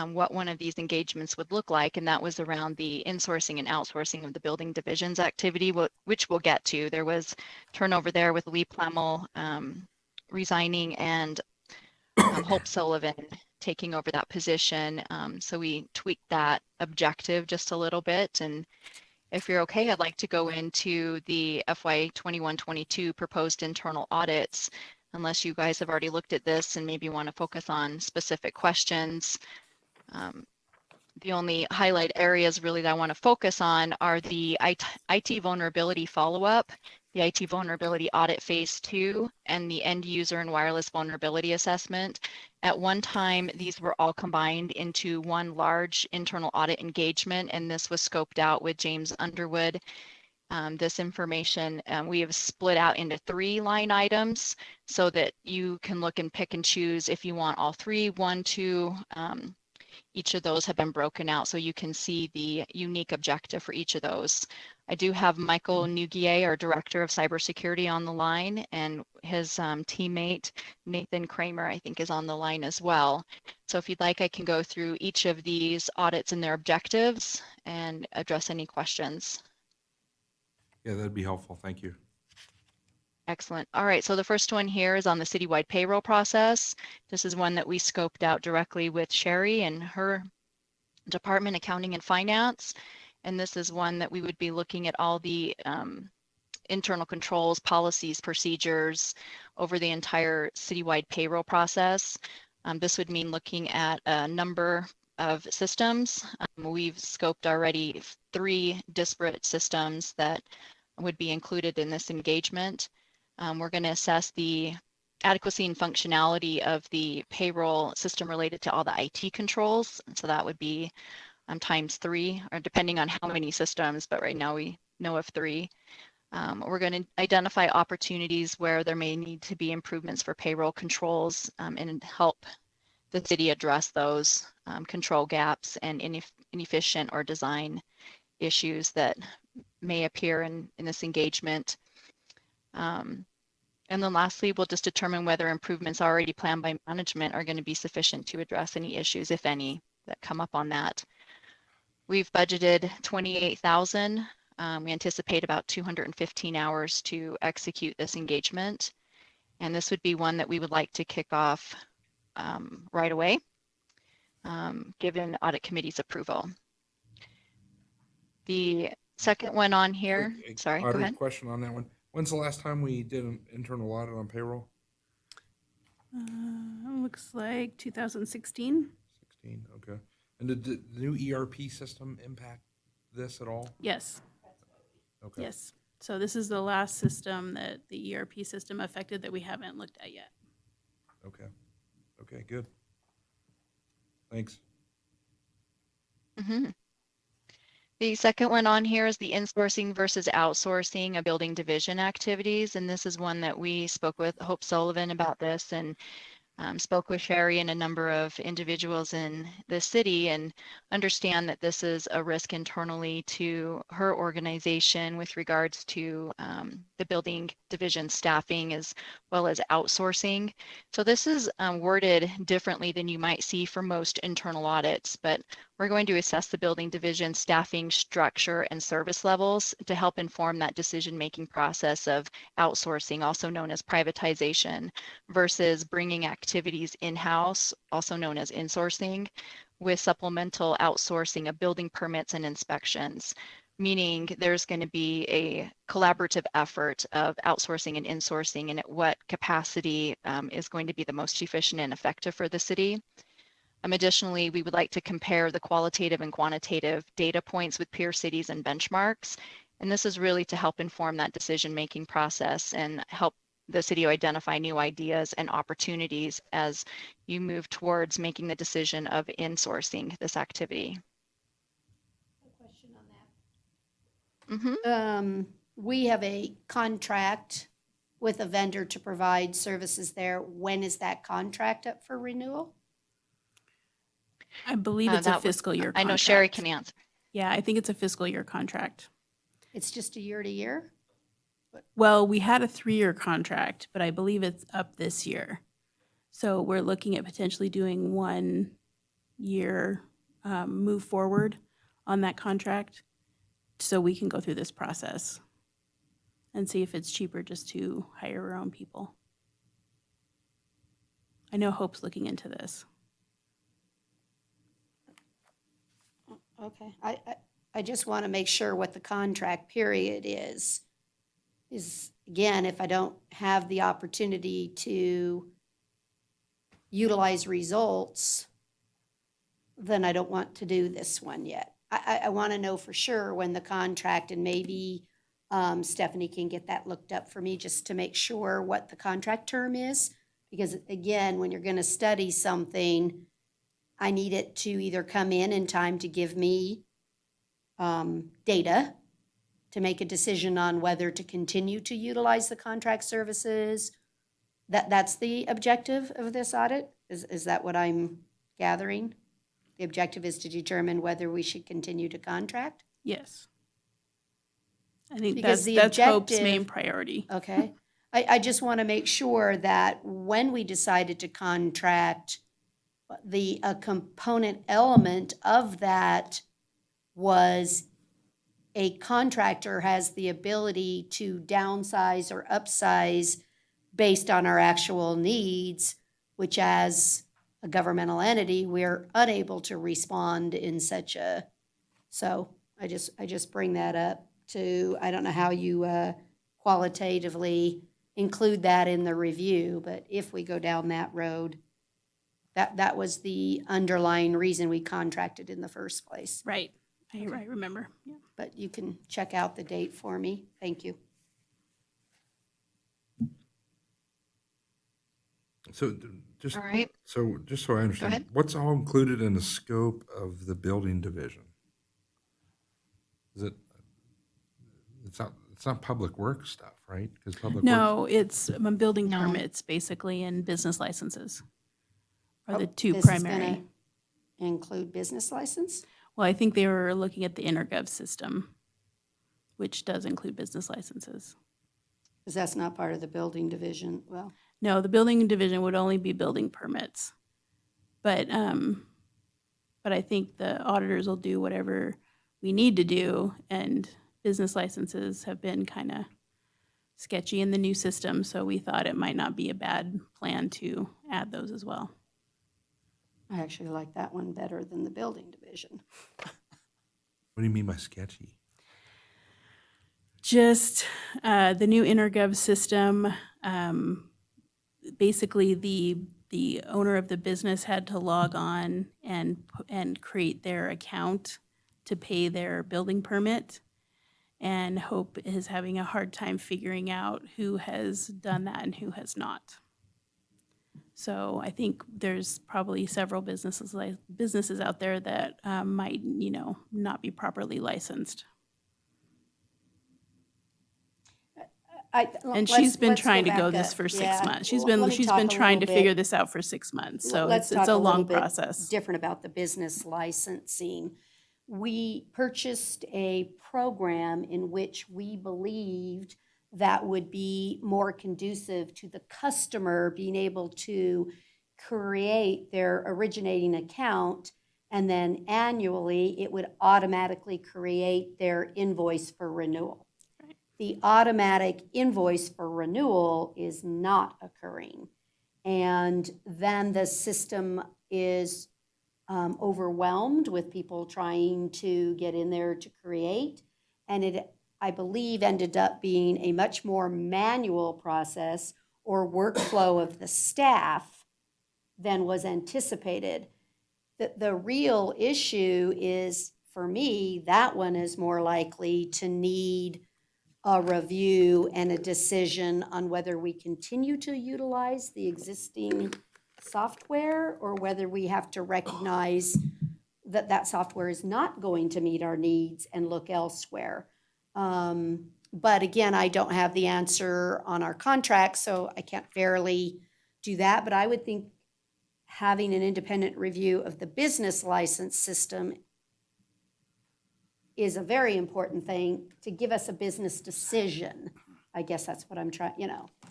what one of these engagements would look like, and that was around the insourcing and outsourcing of the building divisions activity, which we'll get to. There was turnover there with Lee Plemmel resigning and Hope Sullivan taking over that position. So we tweaked that objective just a little bit. And if you're okay, I'd like to go into the FY 21-22 proposed internal audits, unless you guys have already looked at this and maybe want to focus on specific questions. The only highlight areas really that I want to focus on are the IT vulnerability follow-up, the IT vulnerability audit phase 2, and the end user and wireless vulnerability assessment. At one time, these were all combined into one large internal audit engagement, and this was scoped out with James Underwood. This information we have split out into 3 line items so that you can look and pick and choose if you want all 3, 1, 2, each of those have been broken out so you can see the unique objective for each of those. I do have Michael Nugier, our Director of Cybersecurity, on the line, and his teammate, Nathan Kramer, I think is on the line as well. So if you'd like, I can go through each of these audits and their objectives and address any questions. Yeah, that'd be helpful, thank you. Excellent. All right, so the first one here is on the citywide payroll process. This is one that we scoped out directly with Sherry and her department, accounting and finance. And this is one that we would be looking at all the internal controls, policies, procedures over the entire citywide payroll process. This would mean looking at a number of systems. We've scoped already 3 disparate systems that would be included in this engagement. We're going to assess the adequacy and functionality of the payroll system related to all the IT controls. And so that would be times 3, or depending on how many systems, but right now we know of 3. We're going to identify opportunities where there may need to be improvements for payroll controls and help the city address those control gaps and inefficient or design issues that may appear in this engagement. And then lastly, we'll just determine whether improvements already planned by management are going to be sufficient to address any issues, if any, that come up on that. We've budgeted $28,000. We anticipate about 215 hours to execute this engagement. And this would be one that we would like to kick off right away, given audit committee's approval. The second one on here, sorry, go Audrey, ahead. question on that one. When's the last time we did an internal audit on payroll? Looks like 2016. 16, okay. And did the new ERP system impact this at all? Yes. Okay. Yes. So this is the last system that the ERP system affected that we haven't looked at yet. Okay. Okay, good. Thanks. Mhm. The second one on here is the insourcing versus outsourcing of building division activities. And this is one that we spoke with Hope Sullivan about this and spoke with Sherry and a number of individuals in the city and understand that this is a risk internally to her organization with regards to the building division staffing as well as outsourcing. So this is worded differently than you might see for most internal audits, but we're going to assess the building division staffing structure and service levels to help inform that decision-making process of outsourcing, also known as privatization, versus bringing activities in-house, also known as insourcing, with supplemental outsourcing of building permits and inspections, meaning there's going to be a collaborative effort of outsourcing and insourcing and at what capacity is going to be the most efficient and effective for the city. Additionally, we would like to compare the qualitative and quantitative data points with peer cities and benchmarks. And this is really to help inform that decision-making process and help the city identify new ideas and opportunities as you move towards making the decision of insourcing this activity. Question on that. Mm-hmm. We have a contract with a vendor to provide services there. When is that contract up for renewal? I believe it's a That was- fiscal year I contract. know Sherry can answer. Yeah, I think it's a fiscal year contract. It's just a year to year? Well, we had a 3-year contract, but I believe it's up this year. So we're looking at potentially doing 1 year move forward on that contract so we can go through this process and see if it's cheaper just to hire our own people. I know Hope's looking into this. Okay, I just want to make sure what the contract period is, again, if I don't have the opportunity to utilize results, then I don't want to do this one yet. I want to know for sure when the contract, and maybe Stephanie can get that looked up for me just to make sure what the contract term is. Because again, when you're going to study something, I need it to either come in time to give me data to make a decision on whether to continue to utilize the contract services. That's the objective of this audit? Is that what I'm gathering? The objective is to determine whether we should continue to contract? Yes. I think Because that's the Hope's objective- main priority. Okay. I just want to make sure that when we decided to contract, a component element of that was a contractor has the ability to downsize or upsize based on our actual needs, which as a governmental entity, we're unable to respond in such a, so I just bring that up to, I don't know how you qualitatively include that in the review, but if we go down that road, that was the underlying reason we contracted in the first place. Right. I remember. Yeah. But you can check out the date for me. Thank you. So just, All right. just so I understand, ahead. what's all included in the scope of the building division? Is it, it's not public works stuff, right? Because public works. No, it's building No. permits basically and business licenses are the Oh, two this is primary. gonna include business license? Well, I think they were looking at the intergov system, which does include business licenses. Because that's not part of the building division. Well, No, the building division would only be building permits. But I think the auditors will do whatever we need to do, and business licenses have been kind of sketchy in the new system, so we thought it might not be a bad plan to add those as well. I actually like that one better than the building division. What do you mean by sketchy? Just the new intergov system, basically the owner of the business had to log on and create their account to pay their building permit. and Hope is having a hard time figuring out who has done that and who has not. So I think there's probably several businesses out there that might, not be properly licensed. And she's been trying to go this for 6 months. She's been trying to figure this out for 6 months. So Let's it's talk a little long bit process. different about the business licensing. We purchased a program in which we believed that would be more conducive to the customer being able to create their originating account, and then annually it would automatically create their invoice for renewal. The automatic invoice for renewal is not occurring. And then the system is overwhelmed with people trying to get in there to create. And it, I believe, ended up being a much more manual process or workflow of the staff than was anticipated. The real issue is, for me, that one is more likely to need a review and a decision on whether we continue to utilize the existing software or whether we have to recognize that that software is not going to meet our needs and look elsewhere. But again, I don't have the answer on our contract, so I can't fairly do that. But I would think having an independent review of the business license system is a very important thing to give us a business decision. I guess that's what I'm trying,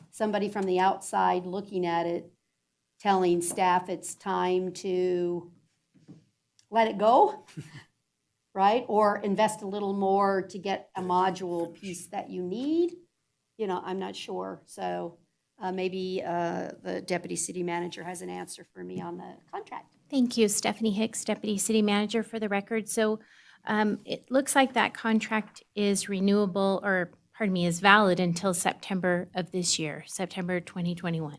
somebody from the outside looking at it, telling staff it's time to let it go, right? Or invest a little more to get a module piece that you need. I'm not sure. So maybe the deputy city manager has an answer for me on the contract. Thank you, Stephanie Hicks, Deputy City Manager, for the record. So it looks like that contract is renewable, or pardon me, is valid until September of this year, September 2021.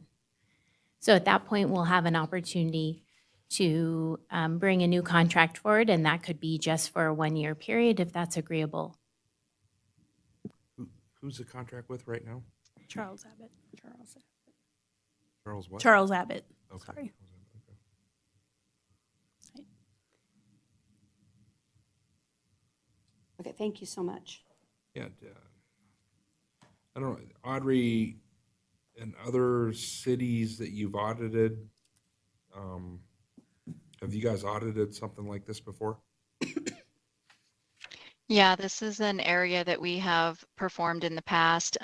So at that point, we'll have an opportunity to bring a new contract forward, and that could be just for a 1-year period if that's agreeable. Who's the contract with right now? Charles Abbott. Charles what? Charles Abbott. Okay. Sorry. Okay. Okay, thank you so much. Yeah, I don't know, Audrey, in other cities that you've audited, have you guys audited something like this before? Yeah, this is an area that we have performed in the past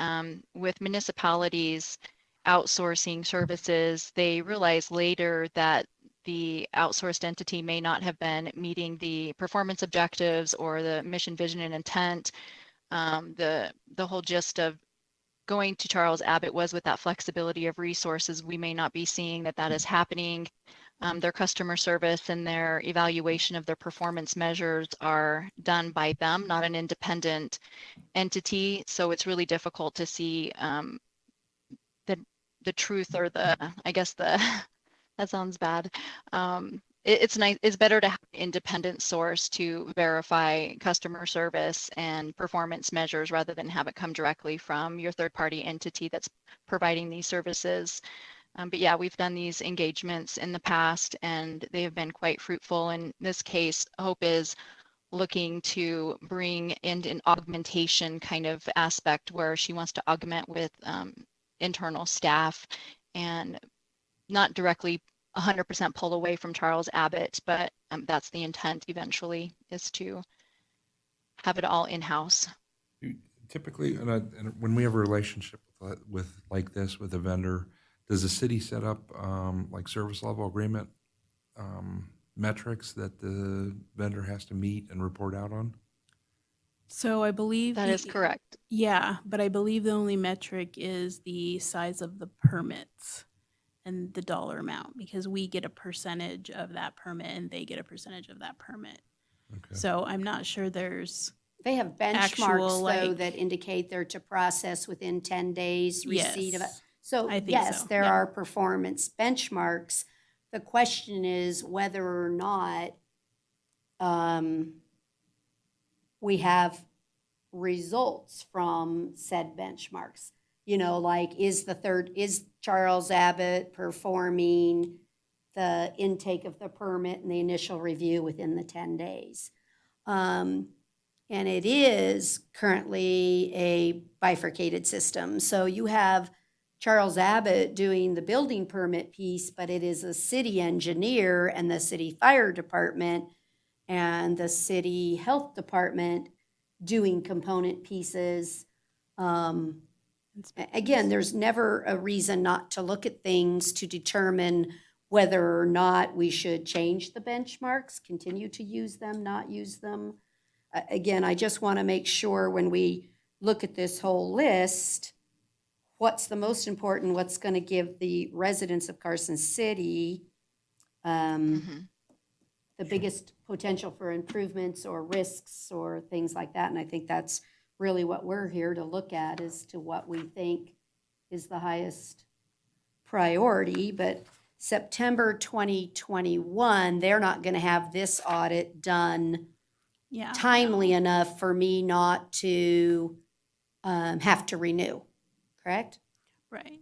with municipalities outsourcing services. They realize later that the outsourced entity may not have been meeting the performance objectives or the mission, vision, and intent. The whole gist of going to Charles Abbott was with that flexibility of resources. We may not be seeing that is happening. Their customer service and their evaluation of their performance measures are done by them, not an independent entity. So it's really difficult to see the truth, or that sounds bad. It's nice. It's better to have an independent source to verify customer service and performance measures rather than have it come directly from your third-party entity that's providing these services. But yeah, we've done these engagements in the past and they have been quite fruitful. In this case, Hope is looking to bring in an augmentation kind of aspect where she wants to augment with internal staff and not directly 100% pull away from Charles Abbott, but that's the intent eventually, is to have it all in-house. Typically, and when we have a relationship with like this with a vendor, does the city set up like service level agreement metrics that the vendor has to meet and report out on? So I believe That is correct. Yeah, but I believe the only metric is the size of the permits and the dollar amount, because we get a percentage of that permit and they get a percentage of that permit. Okay. So I'm not sure there's, They have benchmarks, Actual, though, like- that indicate they're to process within 10 days receipt of it. Yes, So, I think yes, so, there yeah. are performance benchmarks. The question is whether or not we have results from said benchmarks. You know, like is Charles Abbott performing the intake of the permit and the initial review within the 10 days? And it is currently a bifurcated system. So you have Charles Abbott doing the building permit piece, but it is a city engineer and the city fire department and the city health department doing component pieces. Again, there's never a reason not to look at things to determine whether or not we should change the benchmarks, continue to use them, not use them. Again, I just want to make sure when we look at this whole list, what's the most important, what's going to give the residents of Carson City the biggest potential for improvements or risks or things like that. And I think that's really what we're here to look at, as to what we think is the highest priority. But September 2021, they're not going to have this audit done Yeah. timely enough for me not to have to renew, correct? Right.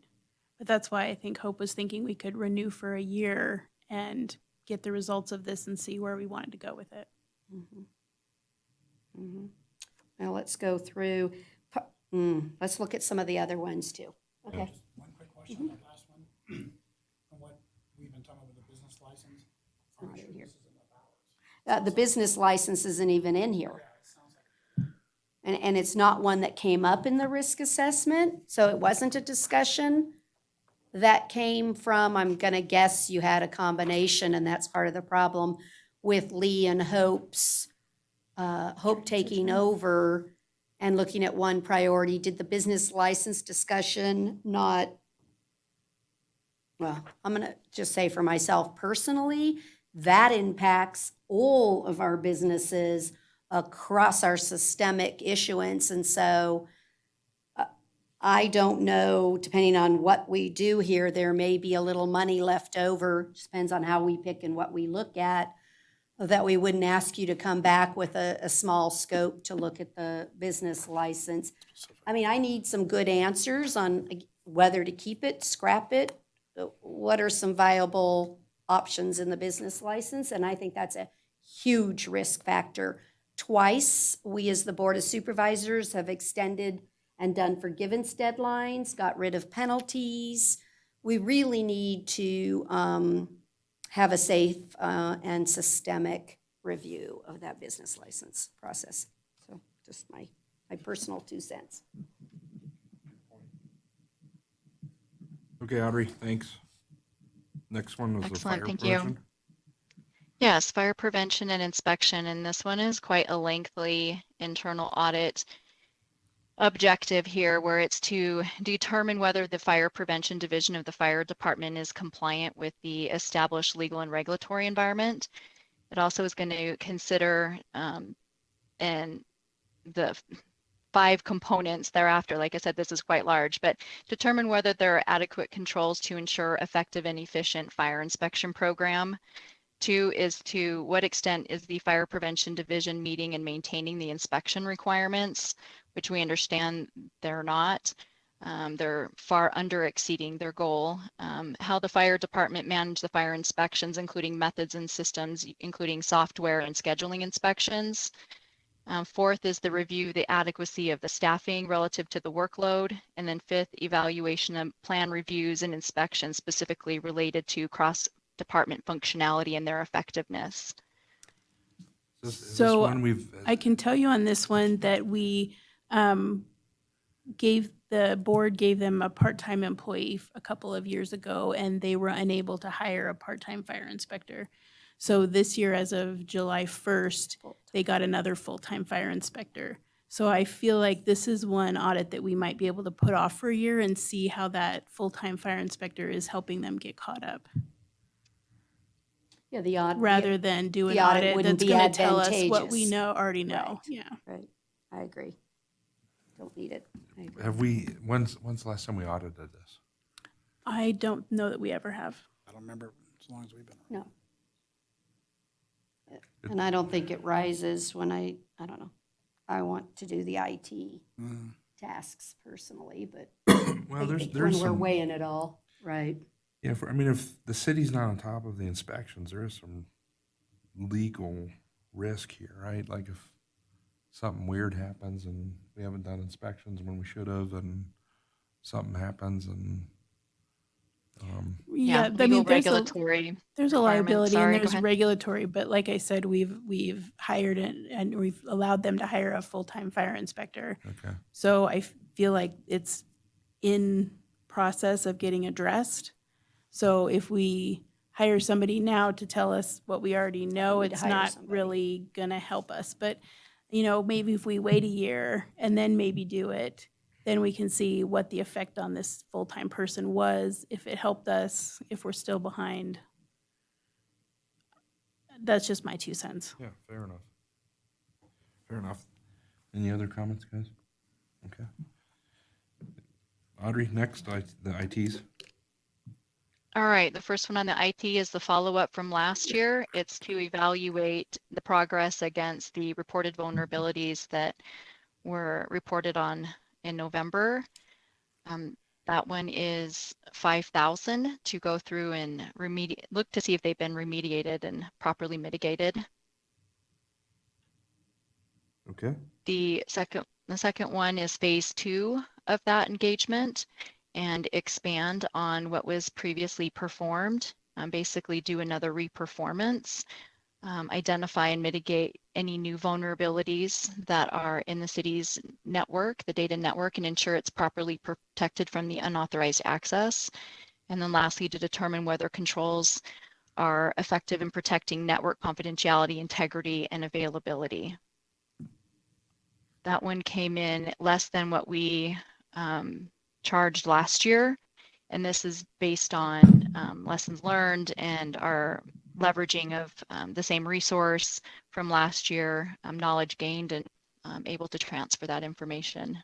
But that's why I think Hope was thinking we could renew for a year and get the results of this and see where we wanted to go with it. Now let's go through, let's look at some of the other ones too. Okay. Just one quick question on that last one. From what we've been talking about with the business license, I'm Not sure in here. this isn't about ours. The business license isn't even in here. Yeah, it sounds like And it's not one that came up in the risk assessment, so it wasn't a discussion that came from, I'm gonna guess you had a combination, and that's part of the problem with Lee and Hope taking over and looking at one priority. Did the business license discussion not, well, I'm gonna just say for myself personally, that impacts all of our businesses across our systemic issuance. And so I don't know, depending on what we do here, there may be a little money left over, just depends on how we pick and what we look at, that we wouldn't ask you to come back with a small scope to look at the business license. I mean, I need some good answers on whether to keep it, scrap it, what are some viable options in the business license, and I think that's a huge risk factor. Twice, we as the Board of Supervisors have extended and done forgiveness deadlines, got rid of penalties. We really need to have a safe and systemic review of that business license process. So just my personal 2 cents. Okay, Audrey, thanks. Next one was the Excellent, fire thank you. prevention. Yes, fire prevention and inspection, and this one is quite a lengthy internal audit objective here, where it's to determine whether the fire prevention division of the fire department is compliant with the established legal and regulatory environment. It also is going to consider and the 5 components thereafter. Like I said, this is quite large, but determine whether there are adequate controls to ensure effective and efficient fire inspection program. 2 is to what extent is the fire prevention division meeting and maintaining the inspection requirements, which we understand they're not. They're far under exceeding their goal. How the fire department manage the fire inspections, including methods and systems, including software and scheduling inspections. 4th is the review the adequacy of the staffing relative to the workload. And then 5th, evaluation of plan reviews and inspections specifically related to cross-department functionality and their effectiveness. Is this So one we've? I can tell you on this one that we the board gave them a part-time employee a couple of years ago, and they were unable to hire a part-time fire inspector. So this year, as of July 1st, they got another full-time fire inspector. So I feel like this is one audit that we might be able to put off for a year and see how that full-time fire inspector is helping them get caught up, Yeah, the odd. rather than do an the audit audit wouldn't that's be going to tell us what we advantageous. already know. Right. Yeah. Right, I agree. Don't need it. I agree. Have we, when's the last time we audited this? I don't know that we ever have. I don't remember as long as we've been. No. And I don't think it rises when I don't know. I want to do the IT Mm. tasks personally, but Well, there's when we're some, weighing it all, right? yeah, I mean, if the city's not on top of the inspections, there is some legal risk here, right? Like if something weird happens and we haven't done inspections when we should have, and something happens and, Yeah, I legal mean, regulatory there's a requirements. liability and Sorry, go there's ahead. regulatory, but like I said, we've hired and we've allowed them to hire a full-time fire inspector. okay. So I feel like it's in process of getting addressed. So if we hire somebody now to tell us what we already know, need to it's hire not somebody. really gonna help us. But, you know, maybe if we wait a year and then maybe do it, then we can see what the effect on this full-time person was, if it helped us, if we're still behind. That's just my 2 cents. Yeah, fair enough. Fair enough. Any other comments, guys? Okay. Audrey, next, the ITs. All right, the first one on the IT is the follow-up from last year. It's to evaluate the progress against the reported vulnerabilities that were reported on in November. That one is 5,000 to go through and look to see if they've been remediated and properly mitigated. Okay. The second one is phase 2 of that engagement, and expand on what was previously performed, basically do another reperformance, identify and mitigate any new vulnerabilities that are in the city's network, the data network, and ensure it's properly protected from the unauthorized access. And then lastly, to determine whether controls are effective in protecting network confidentiality, integrity, and availability. That one came in less than what we charged last year. And this is based on lessons learned and our leveraging of the same resource from last year, knowledge gained, and able to transfer that information.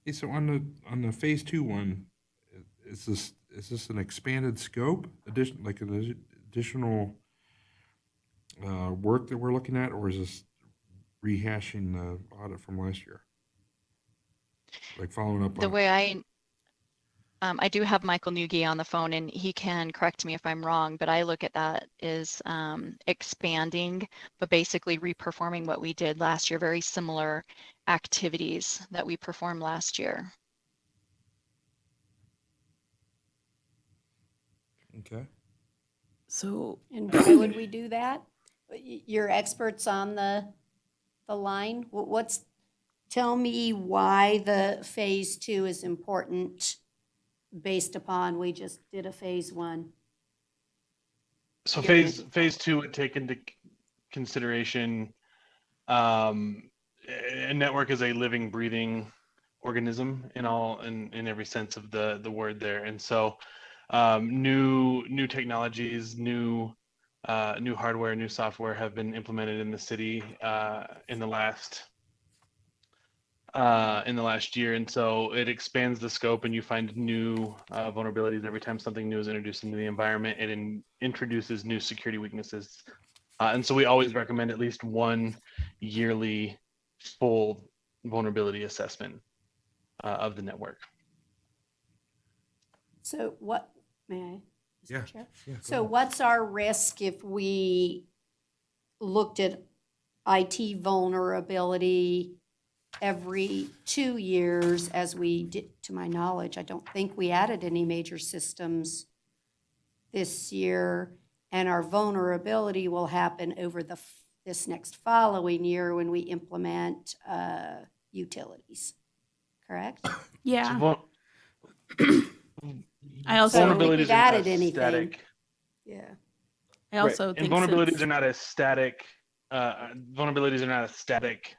Hey, so on the phase 2 one, is this an expanded scope, an additional work that we're looking at, or is this rehashing the audit from last year? Like following up The on way I do have Michael Nugi on the phone, and he can correct me if I'm wrong, but I look at that as expanding, but basically reperforming what we did last year, very similar activities that we performed last year. Okay. So And why would we do that? You're experts on the line. Tell me why the phase 2 is important based upon we just did a phase 1. So Period. phase 2 would take into consideration a network is a living, breathing organism in every sense of the word there. And so new technologies, new hardware, new software have been implemented in the city in the last year, and so it expands the scope, and you find new vulnerabilities every time something new is introduced into the environment. It introduces new security weaknesses, and so we always recommend at least one yearly full vulnerability assessment of the network. So what, may I? Mr. Yeah. Chair? Yeah, go So ahead. what's our risk if we looked at IT vulnerability every 2 years as we did, to my knowledge? I don't think we added any major systems this year, and our vulnerability will happen over this next following year when we implement utilities, correct? yeah, So I also So vulnerabilities we've are not added anything. static. Yeah. I also Right. think And vulnerabilities since- are not a static. Vulnerabilities are not a static.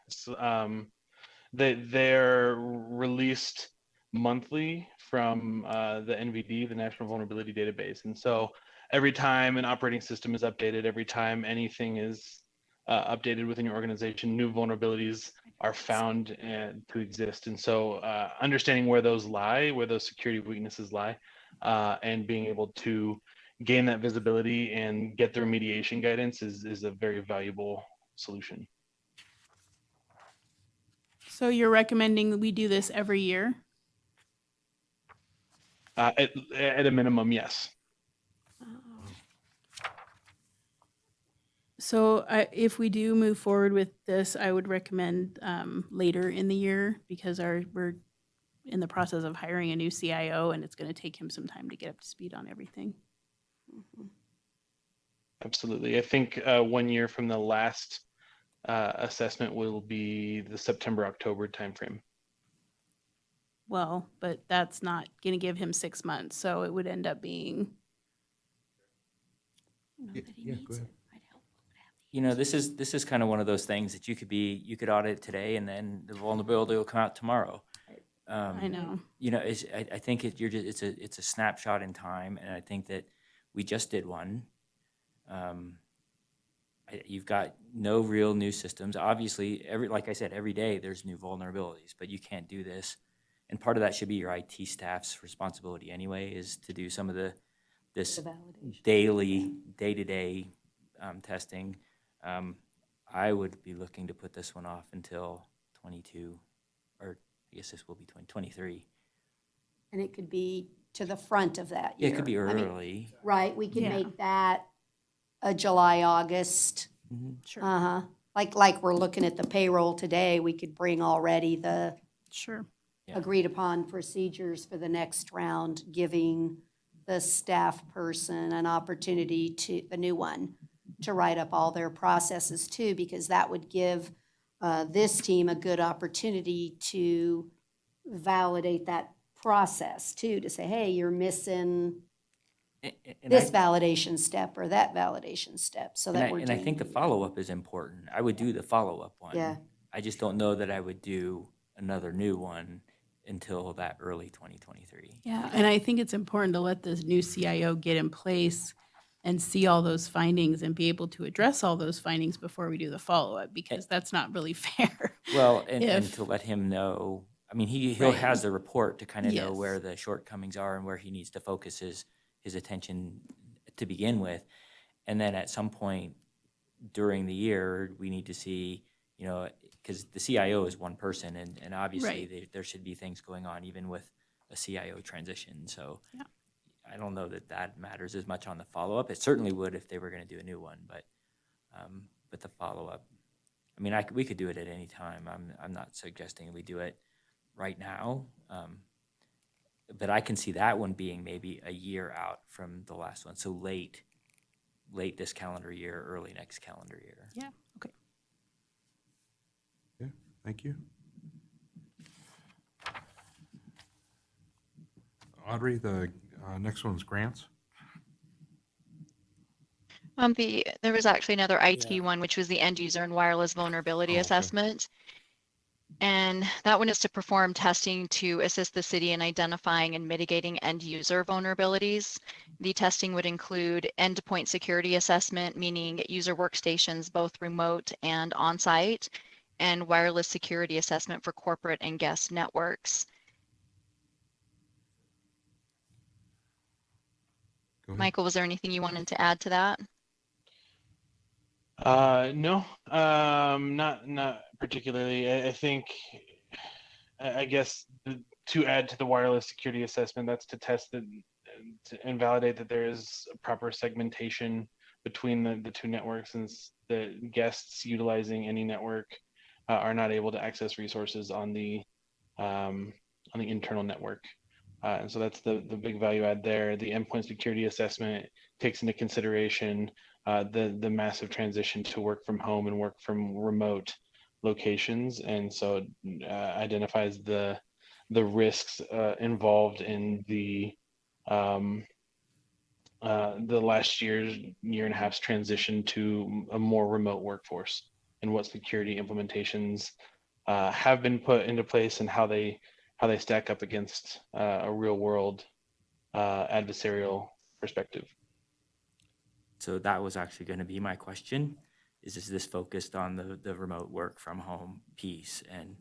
They're released monthly from the NVD, the National Vulnerability Database, and so every time an operating system is updated, every time anything is updated within your organization, new vulnerabilities are found to exist. And so understanding where those lie, where those security weaknesses lie, and being able to gain that visibility and get the remediation guidance is a very valuable solution. So you're recommending that we do this every year? At a minimum, yes. So if we do move forward with this, I would recommend later in the year because we're in the process of hiring a new CIO and it's going to take him some time to get up to speed on everything. Absolutely. I think 1 year from the last assessment will be the September-October timeframe. Well, but that's not going to give him 6 months, so it would end up being. Yeah, go ahead. You know, this is kind of one of those things that you could audit today and then the vulnerability will come out tomorrow. I know. You know, I think it's a snapshot in time, and I think that we just did one. You've got no real new systems. Obviously, like I said, every day there's new vulnerabilities, but you can't do this. And part of that should be your IT staff's responsibility anyway, is to do some of this daily, day-to-day testing. I would be looking to put this one off until 22, or I guess this will be 2023. And it could be to the front of that Yeah, year. it could be I mean, early. right, we can Yeah. make that a July, August. Sure. Uh-huh. Like we're looking at the payroll today, we could bring already the Sure. Yeah. agreed upon procedures for the next round, giving the staff person an opportunity the new one, to write up all their processes too, because that would give this team a good opportunity to validate that process too, to say, hey, you're missing And this validation step or that validation step, so that we're and I think the doing. follow-up is important. I would do the follow-up one. Yeah. I just don't know that I would do another new one until that early 2023. Yeah, and I think it's important to let this new CIO get in place and see all those findings and be able to address all those findings before we do the follow-up, because that's not really fair. Well, and If- to let him know, I mean, he'll Right. has the report to kind of know Yes. where the shortcomings are and where he needs to focus his attention to begin with. And then at some point during the year, we need to see, you know, because the CIO is one person, and obviously Right. there should be things going on even with a CIO transition. So Yeah. I don't know that matters as much on the follow-up. It certainly would if they were going to do a new one, but the follow-up, I mean, we could do it at any time. I'm not suggesting we do it right now, but I can see that one being maybe a year out from the last one. So late this calendar year, early next calendar year. Yeah, okay. Yeah, thank you. Audrey, the next one's grants. There was actually another IT one, which was the end user and wireless vulnerability Oh, okay. assessment. And that one is to perform testing to assist the city in identifying and mitigating end user vulnerabilities. The testing would include endpoint security assessment, meaning user workstations, both remote and on-site, and wireless security assessment for corporate and guest networks. Go ahead. Michael, was there anything you wanted to add to that? No, not particularly. I think, I guess, to add to the wireless security assessment, that's to test and validate that there is a proper segmentation between the two networks, since the guests utilizing any network are not able to access resources on the internal network. And so that's the big value add there. The endpoint security assessment takes into consideration the massive transition to work from home and work from remote locations, and so it identifies the risks involved in the last year and a half's transition to a more remote workforce, and what security implementations have been put into place and how they stack up against a real world adversarial perspective. So that was actually going to be my question. Is this focused on the remote work from home piece? And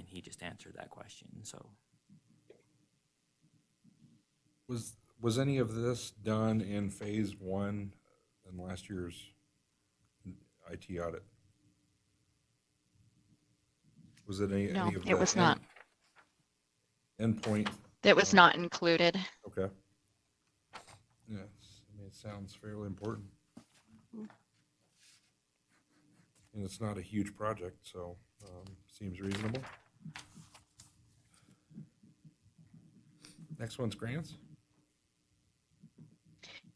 he just answered that question. So Was any of this done in phase one in last year's IT audit? Was it any No, of the it was not. endpoint? It was not included. Okay. Yes, I mean, it sounds fairly important. And it's not a huge project, so seems reasonable. Next one's grants.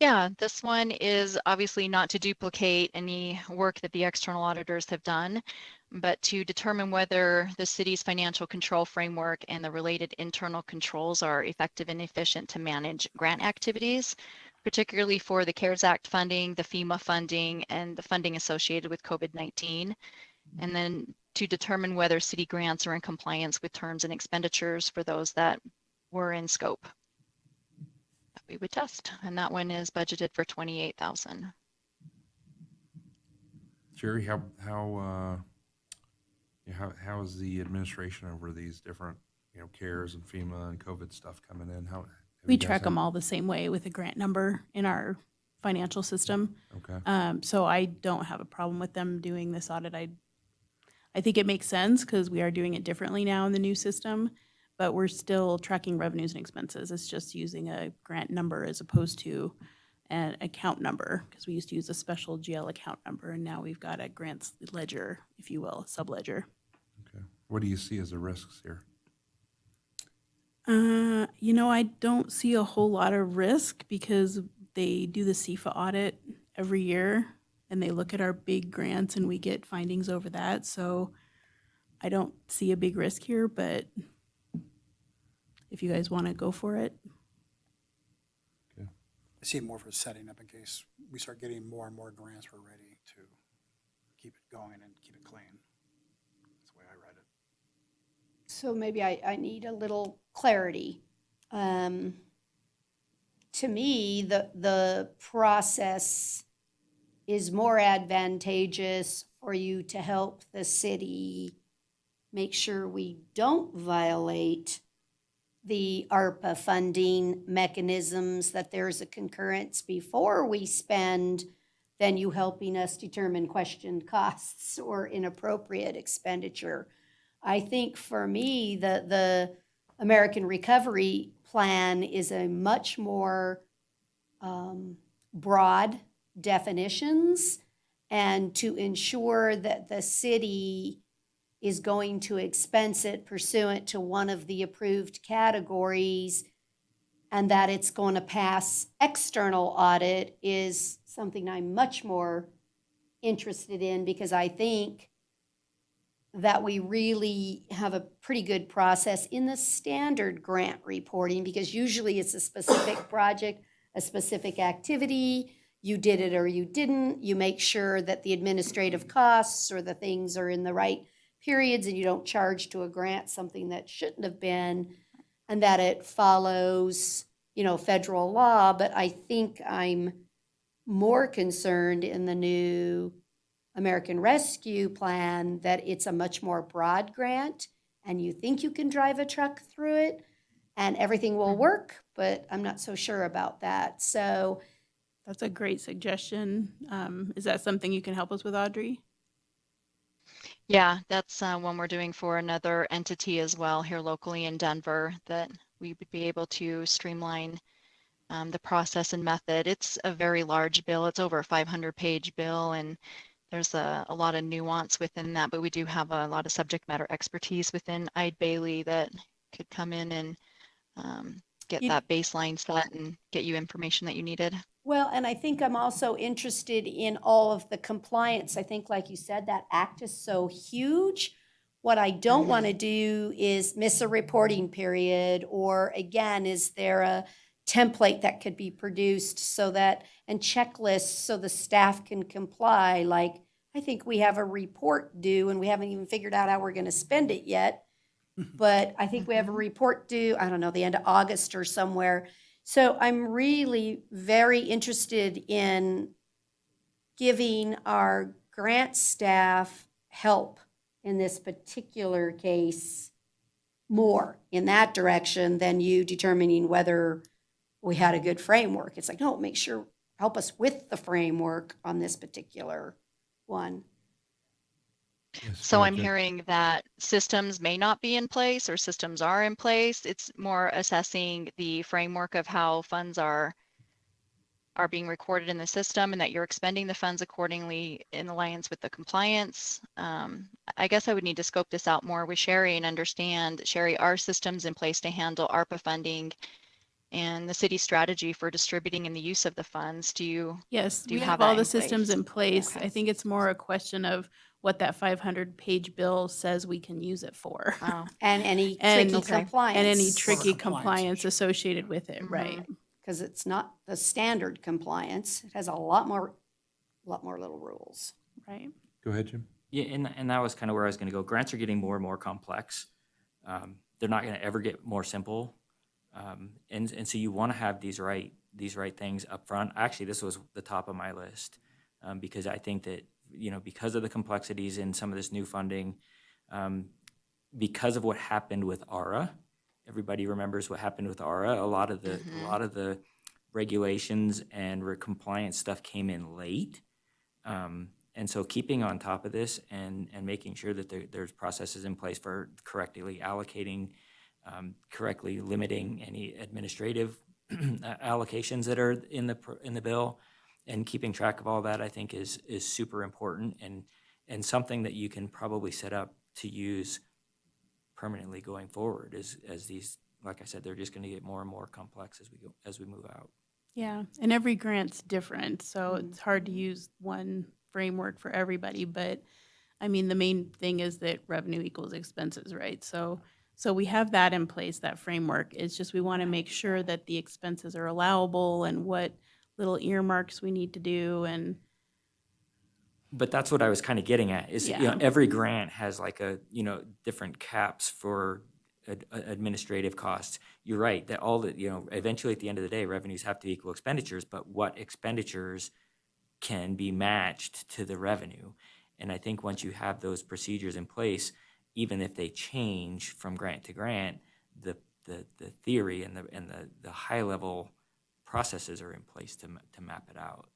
Yeah, this one is obviously not to duplicate any work that the external auditors have done, but to determine whether the city's financial control framework and the related internal controls are effective and efficient to manage grant activities, particularly for the CARES Act funding, the FEMA funding, and the funding associated with COVID-19. And then to determine whether city grants are in compliance with terms and expenditures for those that were in scope that we would test. And that one is budgeted for 28,000. Jerry, how is the administration over these different, CARES and FEMA and COVID stuff coming in? How have We you guys track them had- all the same way with a grant number in our financial system. Okay. So I don't have a problem with them doing this audit. I think it makes sense because we are doing it differently now in the new system, but we're still tracking revenues and expenses. It's just using a grant number as opposed to an account number, because we used to use a special GL account number, and now we've got a grants ledger, if you will, subledger. Okay. What do you see as the risks here? I don't see a whole lot of risk because they do the CFA audit every year and they look at our big grants and we get findings over that. So I don't see a big risk here, but if you guys want to go for it. I see it more for setting up in case we start getting more and more grants, we're ready to keep it going and keep it clean. That's the way I read it. So maybe I need a little clarity. To me, the process is more advantageous for you to help the city make sure we don't violate the ARPA funding mechanisms, that there's a concurrence before we spend, than you helping us determine questioned costs or inappropriate expenditure. I think for me, the American Recovery Plan is a much more broad definitions, and to ensure that the city is going to expense it pursuant to one of the approved categories and that it's going to pass external audit is something I'm much more interested in, because I think that we really have a pretty good process in the standard grant reporting, because usually it's a specific project, a specific activity, you did it or you didn't, you make sure that the administrative costs or the things are in the right periods and you don't charge to a grant something that shouldn't have been, and that it follows, federal law. But I think I'm more concerned in the new American Rescue Plan that it's a much more broad grant and you think you can drive a truck through it and everything will work, but I'm not so sure about that. So That's a great suggestion. Is that something you can help us with, Audrey? Yeah, that's one we're doing for another entity as well here locally in Denver, that we would be able to streamline the process and method. It's a very large bill. It's over a 500-page bill, and there's a lot of nuance within that, but we do have a lot of subject matter expertise within Eid Bailey that could come in and get that baseline set and get you information that you needed. well, and I think I'm also interested in all of the compliance. I think, like you said, that act is so huge. What I don't want to do is miss a reporting period, or again, is there a template that could be produced so that, and checklists so the staff can comply? Like, I think we have a report due and we haven't even figured out how we're going to spend it yet. But I think we have a report due, I don't know, the end of August or somewhere. So I'm really very interested in giving our grant staff help in this particular case more in that direction than you determining whether we had a good framework. It's like, no, help us with the framework on this particular one. Yes, So go I'm ahead, Jen. hearing that systems may not be in place or systems are in place. It's more assessing the framework of how funds are being recorded in the system and that you're expending the funds accordingly in alliance with the compliance. I guess I would need to scope this out more with Sherry and understand, Sherry, are systems in place to handle ARPA funding and the city strategy for distributing and the use of the funds? Do you Yes, do we you have have all that the in systems place? in place. Okay. I think it's more a question of what that 500-page bill says we can use it for. Wow. And any And- tricky Okay. compliance. And any Well, the tricky compliance compliance issue. associated with it, right? Because it's not the standard compliance. It has a lot more little rules. Right. Go ahead, Jim. Yeah, and that was kind of where I was going to go. Grants are getting more and more complex. They're not going to ever get more simple. And so you want to have these right things up front. Actually, this was the top of my list because I think that, because of the complexities in some of this new funding, because of what happened with ARA, everybody remembers what happened with ARA. A lot of the regulations and compliance stuff came in late. And so keeping on top of this and making sure that there's processes in place for correctly allocating, correctly limiting any administrative allocations that are in the bill, and keeping track of all that, I think is super important and something that you can probably set up to use permanently going forward as these, like I said, they're just going to get more and more complex as we move out. Yeah, and every grant's different, so it's hard to use one framework for everybody, but I mean, the main thing is that revenue equals expenses, right? So we have that in place, that framework. It's just we want to make sure that the expenses are allowable and what little earmarks we need to do and But that's what I was kind of getting at is, Yeah. every grant has like different caps for administrative costs. You're right that eventually at the end of the day, revenues have to equal expenditures, but what expenditures can be matched to the revenue? And I think once you have those procedures in place, even if they change from grant to grant, the theory and the high level processes are in place to map it out.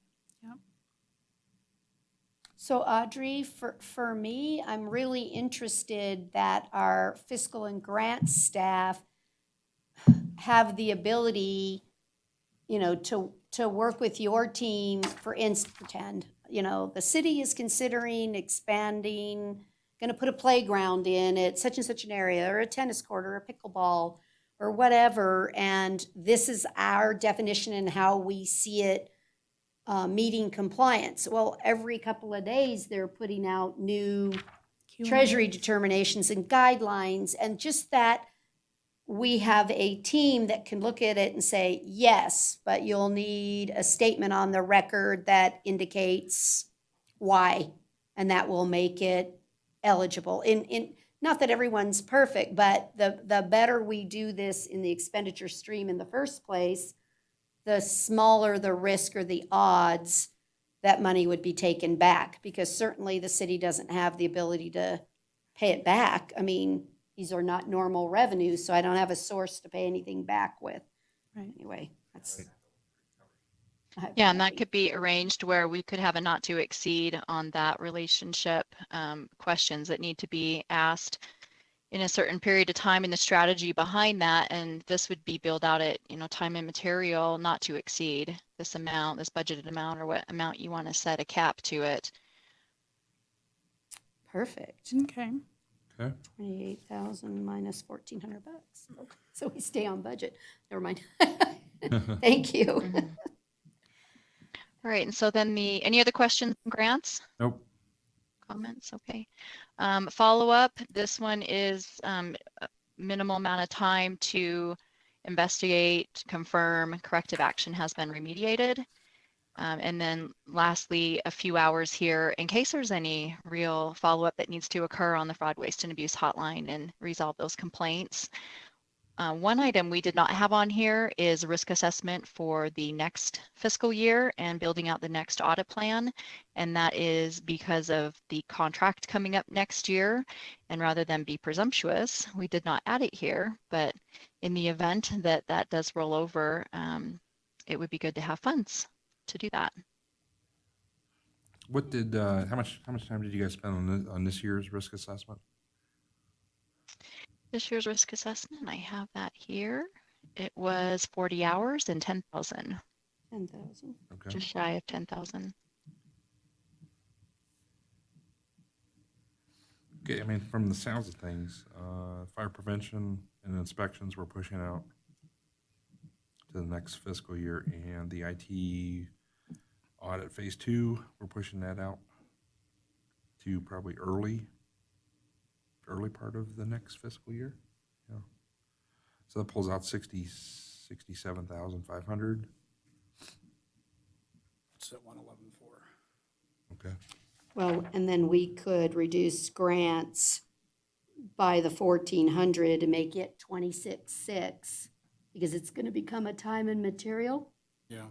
So Audrey, for me, I'm really interested that our fiscal and grant staff have the ability, to work with your team, pretend, the city is considering expanding, gonna put a playground in at such and such an area, or a tennis court, or a pickleball, or whatever, and this is our definition and how we see it meeting compliance. Well, every couple of days, they're putting out new treasury determinations and guidelines, and just that we have a team that can look at it and say, yes, but you'll need a statement on the record that indicates why, and that will make it eligible. In not that everyone's perfect, but the better we do this in the expenditure stream in the first place, the smaller the risk or the odds that money would be taken back, because certainly the city doesn't have the ability to pay it back. I mean, these are not normal revenues, so I don't have a source to pay anything back with. Right. Anyway, that's. Yeah, and that could be arranged where we could have a not to exceed on that relationship, questions that need to be asked in a certain period of time, and the strategy behind that. And this would be billed out at, time and material, not to exceed this amount, this budgeted amount, or what amount you want to set a cap to it. Perfect. Okay. Okay. 28,000 minus 1,400 bucks. So we stay on budget. Never mind. Thank you. All right, and so then any other questions on grants? Nope. Comments? Okay. Follow-up, this one is a minimal amount of time to investigate, confirm corrective action has been remediated. And then lastly, a few hours here in case there's any real follow-up that needs to occur on the fraud, waste, and abuse hotline and resolve those complaints. One item we did not have on here is risk assessment for the next fiscal year and building out the next audit plan. And that is because of the contract coming up next year. And rather than be presumptuous, we did not add it here. But in the event that that does roll over, it would be good to have funds to do that. What did, how much time did you guys spend on this year's risk assessment? This year's risk assessment, I have that here. It was 40 hours and 10,000, 10,000. Okay. just shy of 10,000. Okay, I mean, from the sounds of things, fire prevention and inspections we're pushing out to the next fiscal year, and the IT audit phase 2, we're pushing that out to probably early part of the next fiscal year. Yeah. So that pulls out 67,500. It's at 111,400. Okay. Well, and then we could reduce grants by the 1,400 to make it 26,600, because it's gonna become a time and material. Yeah.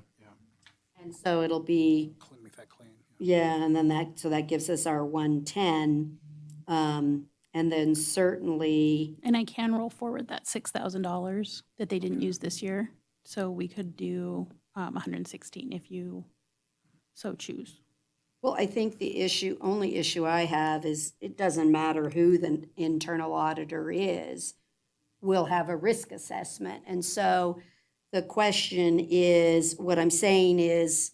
And so it'll be, Make that clean. yeah, and then that gives us our 110. And then certainly, And I can roll forward that $6,000 that they didn't use this year. So we could do 116 if you so choose. well, I think the only issue I have is it doesn't matter who the internal auditor is, we'll have a risk assessment. And so the question is, what I'm saying is,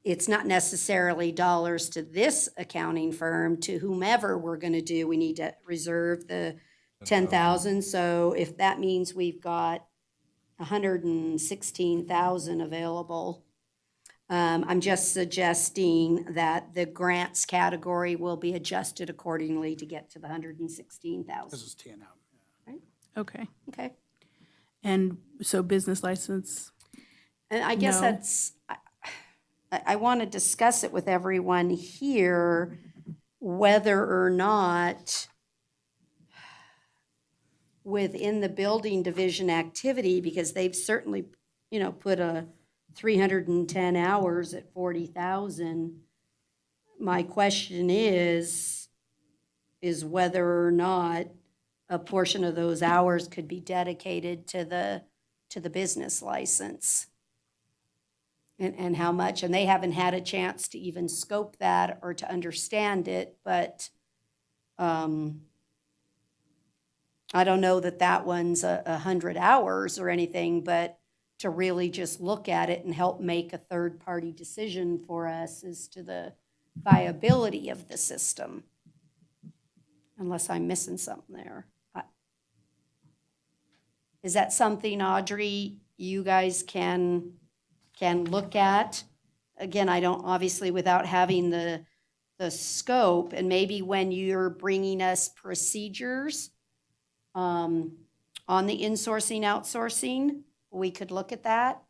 it's not necessarily dollars to this accounting firm, to whomever we're gonna do, we need to reserve the 10,000. So if that means we've got 116,000 available, I'm just suggesting that the grants category will be adjusted accordingly to get to the 116,000. This is T and M. Okay. Okay, And so business license, and I guess No. that's, I want to discuss it with everyone here, whether or not within the building division activity, because they've certainly, put a 310 hours at 40,000. My question is whether or not a portion of those hours could be dedicated to the business license. And how much, and they haven't had a chance to even scope that or to understand it, but I don't know that one's 100 hours or anything, but to really just look at it and help make a third-party decision for us as to the viability of the system. Unless I'm missing something there. Is that something, Audrey, you guys can look at? Again, I don't, obviously, without having the scope, and maybe when you're bringing us procedures on the insourcing, outsourcing, we could look at that.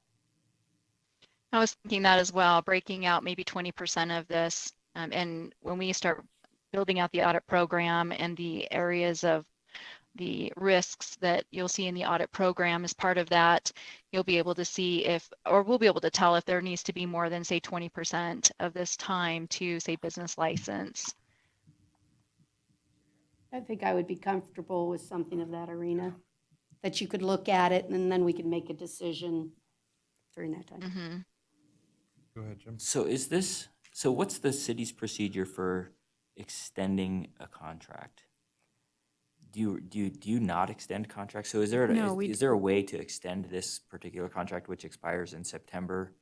I was thinking that as well, breaking out maybe 20% of this. And when we start building out the audit program and the areas of the risks that you'll see in the audit program as part of that, you'll be able to see we'll be able to tell if there needs to be more than, say, 20% of this time to, say, business license. I think I would be comfortable with something of that arena, that you could look at it and then we could make a decision during that time. Mm-hmm. Go ahead, Jim. So what's the city's procedure for extending a contract? Do you not extend contracts? So is there a way to extend this particular contract, which expires in September,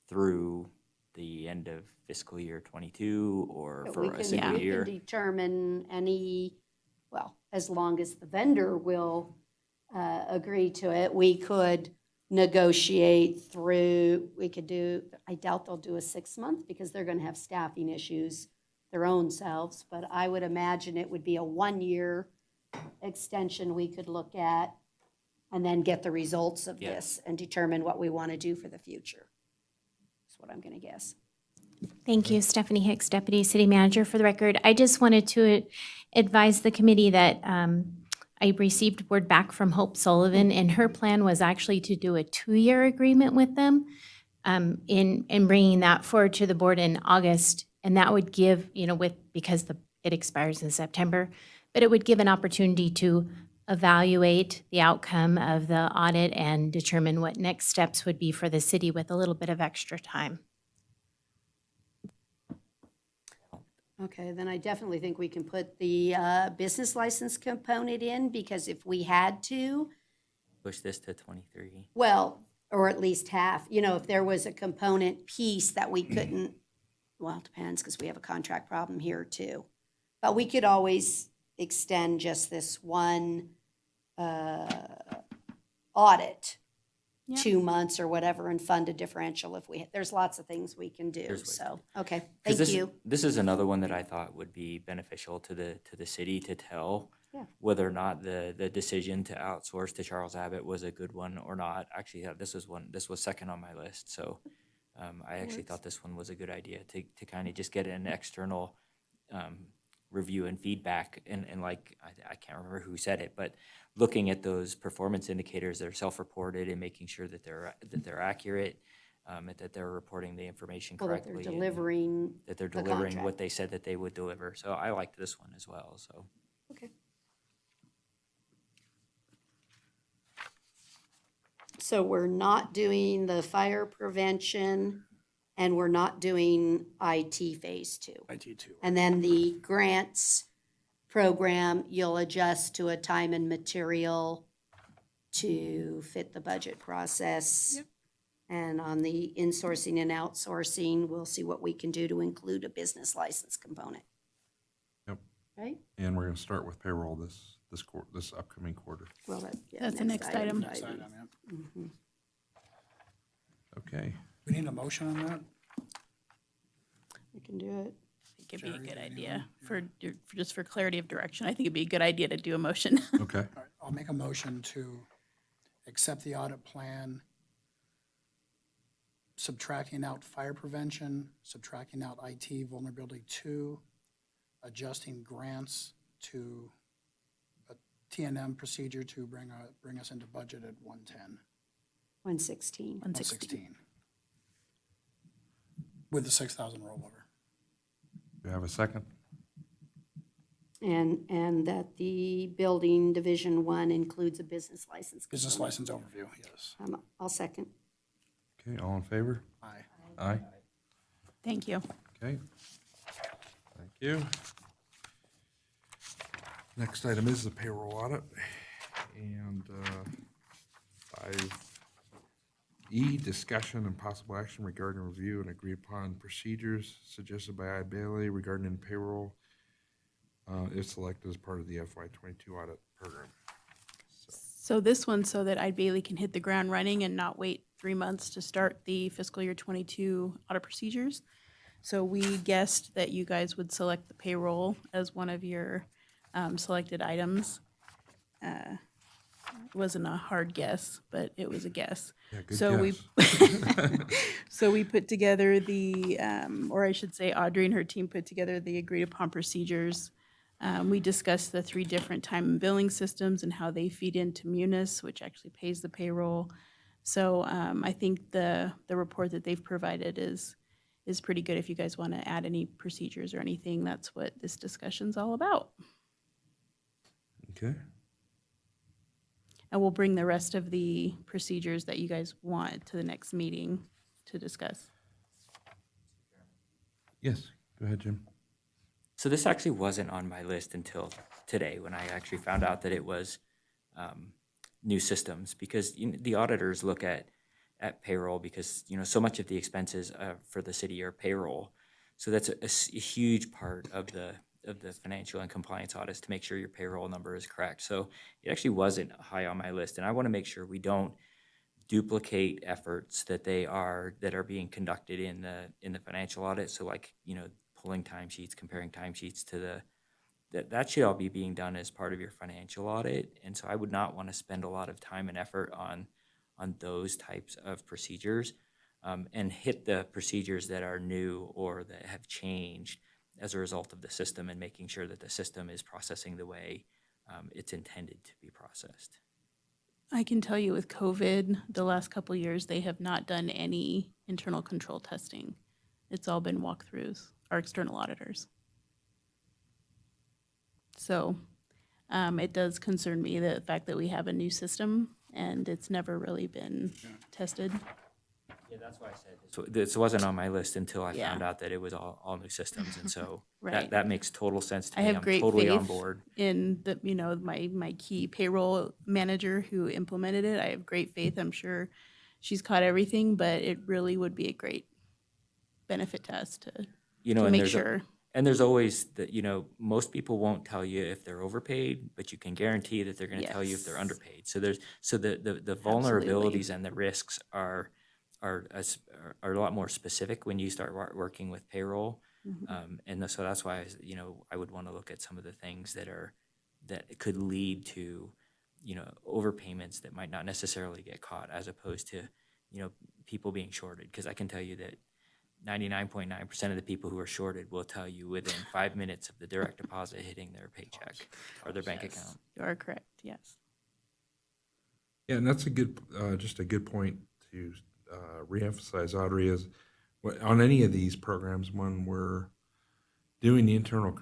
through the end of fiscal year 22 or But for we a can- single we can year? determine as long as the vendor will agree to it, we could negotiate through, I doubt they'll do a 6-month because they're gonna have staffing issues their own selves, but I would imagine it would be a 1-year extension we could look at and then get the results of this and determine what we want to do for the future. That's what I'm gonna guess. Thank you, Stephanie Hicks, Deputy City Manager. For the record, I just wanted to advise the committee that I received word back from Hope Sullivan, and her plan was actually to do a 2-year agreement with them in bringing that forward to the board in August. And that would give, because it expires in September, but it would give an opportunity to evaluate the outcome of the audit and determine what next steps would be for the city with a little bit of extra time. Okay, then I definitely think we can put the business license component in, because if we had to, Push this to 23. well, or at least half, if there was a component piece that we couldn't, well, it depends, because we have a contract problem here too. But we could always extend just this one audit, Yeah. 2 months or whatever, and fund a differential if there's lots of things we can do, There's ways to so, okay, 'Cause thank this, you. This is another one that I thought would be beneficial to the city to tell Yeah. whether or not the decision to outsource to Charles Abbott was a good one or not. Actually, this was second on my list, so I actually Works. thought this one was a good idea to kind of just get an external review and feedback, and like I can't remember who said it, but looking at those performance indicators that are self-reported and making sure that they're accurate, and that they're reporting the information Well, that correctly, they're and delivering, that they're the delivering contract. what they said that they would deliver. So I liked this one as well. So okay. So we're not doing the fire prevention, and we're not doing IT phase 2. IT too. And then the grants program, you'll adjust to a time and material to fit the budget process. Yep. And on the insourcing and outsourcing, we'll see what we can do to include a business license component. Yep. Right? And we're gonna start with payroll this upcoming quarter. Well, yeah, That's the next item. Next item, yeah. Mhm. Okay. We need a motion on that? We can do it. I think it'd be a Jerry, good anyone? idea for just for clarity of direction. I think it'd be a good idea to do a motion. Okay. All right, I'll make a motion to accept the audit plan, subtracting out fire prevention, subtracting out IT vulnerability 2, adjusting grants to a T&M procedure to bring us into budget at 110, 116. 116. With the 6,000 rollover. Do you have a second? And that the building division 1 includes a business license. Business component. license overview, yes. I'll second. Okay, all in favor? Aye. Aye. Thank you. Okay. Thank you. Next item is the payroll audit. And 5E, discussion and possible action regarding review and agree upon procedures suggested by I. Bailey regarding payroll if selected as part of the FY22 audit program. So this one, so that Ide Bailey can hit the ground running and not wait 3 months to start the fiscal year 22 audit procedures. So we guessed that you guys would select the payroll as one of your selected items. It wasn't a hard guess, but it was a guess. Yeah, good So guess. so we put together the, or I should say Audrey and her team put together the agreed upon procedures. We discussed the 3 different time and billing systems and how they feed into Munis, which actually pays the payroll. So I think the report that they've provided is pretty good. If you guys want to add any procedures or anything, that's what this discussion's all about. Okay. And we'll bring the rest of the procedures that you guys want to the next meeting to discuss. Yes, go ahead, Jim. So this actually wasn't on my list until today, when I actually found out that it was new systems, because the auditors look at payroll, because so much of the expenses for the city are payroll. So that's a huge part of the financial and compliance audits, to make sure your payroll number is correct. So it actually wasn't high on my list, and I want to make sure we don't duplicate efforts that are being conducted in the financial audit. So like pulling timesheets, comparing timesheets to that should all be being done as part of your financial audit. And so I would not want to spend a lot of time and effort on those types of procedures, and hit the procedures that are new or that have changed as a result of the system, and making sure that the system is processing the way it's intended to be processed. I can tell you with COVID, the last couple years, they have not done any internal control testing. It's all been walkthroughs, our external auditors. So it does concern me, the fact that we have a new system and it's never really been tested. Yeah, That's why I said this wasn't on my list until I Yeah. found out that it was all new systems, and so Right. that makes total sense to I me. have I'm great totally on faith board. in the, my key payroll manager who implemented it. I have great faith. I'm sure she's caught everything, but it really would be a great benefit to us to And make there's sure. and there's always that, most people won't tell you if they're overpaid, but you can guarantee that they're going to tell you if they're Yes. underpaid. So the Absolutely. vulnerabilities and the risks are a lot more specific when you start working with payroll. Mhm. So that's why, I would want to look at some of the things that could lead to, overpayments that might not necessarily get caught, as opposed to, people being shorted. Because I can tell you that 99.9% of the people who are shorted will tell you within 5 minutes of the direct deposit hitting their paycheck or their bank Yes, account. you are correct. Yes. Yeah, and that's a good, just a good point to reemphasize, Audrey, is on any of these programs, when we're doing the internal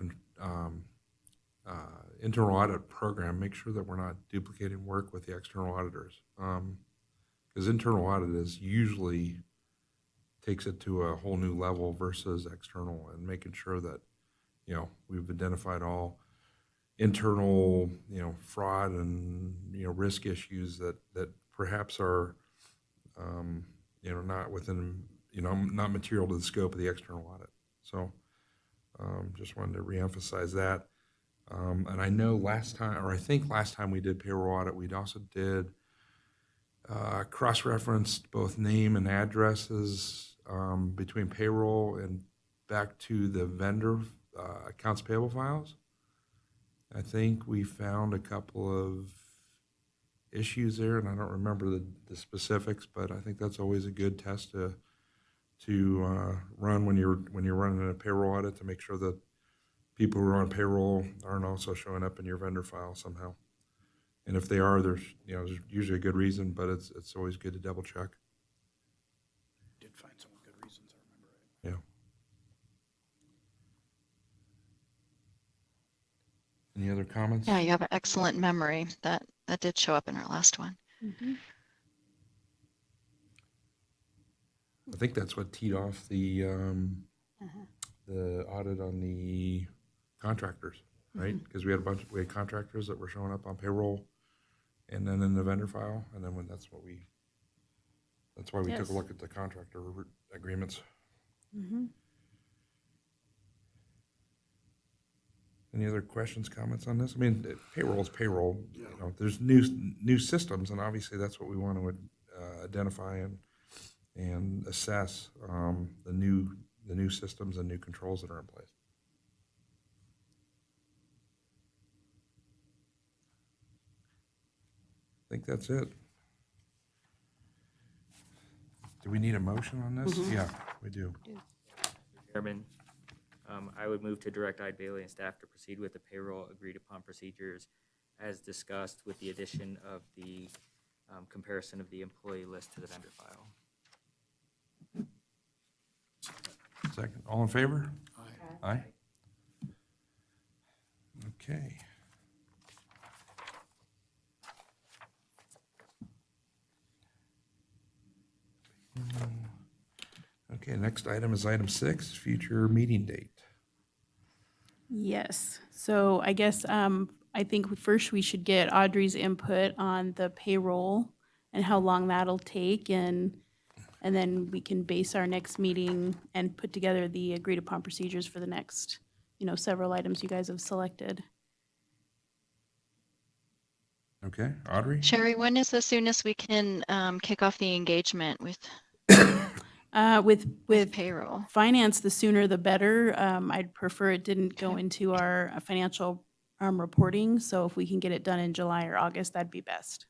audit program, make sure that we're not duplicating work with the external auditors. Because internal audit is usually takes it to a whole new level versus external, and making sure that, we've identified all internal, fraud and, risk issues that perhaps are, not within, not material to the scope of the external audit. So just wanted to reemphasize that. And I know I think last time we did payroll audit, we'd also did cross-referenced both name and addresses between payroll and back to the vendor accounts payable files. I think we found a couple of issues there, and I don't remember the specifics, but I think that's always a good test to run when you're running a payroll audit, to make sure that people who are on payroll aren't also showing up in your vendor file somehow. And if they are, there's usually a good reason, but it's always good to double check. Did find some good reasons, I remember. Yeah. Any other comments? Yeah, you have an excellent memory. That did show up in our last one. Mhm. I think that's what teed off the audit on the contractors, right? Because we had contractors that were showing up on payroll and then in the vendor file, and then that's why we took Yes. a look at the contractor agreements. Mhm. Any other questions, comments on this? I mean, payroll is payroll. There's new systems, and obviously that's what we want to identify and assess, the new systems and new controls that are in place. I think that's it. Do we need a motion on this? Yeah, we do. Chairman, I would move to direct Ide Bailey and staff to proceed with the payroll agreed upon procedures as discussed, with the addition of the comparison of the employee list to the vendor file. Second, all in favor? Aye. Aye. Okay. Okay, next item is item 6, future meeting date. Yes. So I guess I think first we should get Audrey's input on the payroll and how long that'll take, and then we can base our next meeting and put together the agreed upon procedures for the next, several items you guys have selected. Okay, Audrey? Sherry, when is the soonest we can kick off the engagement with With payroll? finance, the sooner the better. I'd prefer it didn't go into our financial reporting, so if we can get it done in July or August, that'd be best.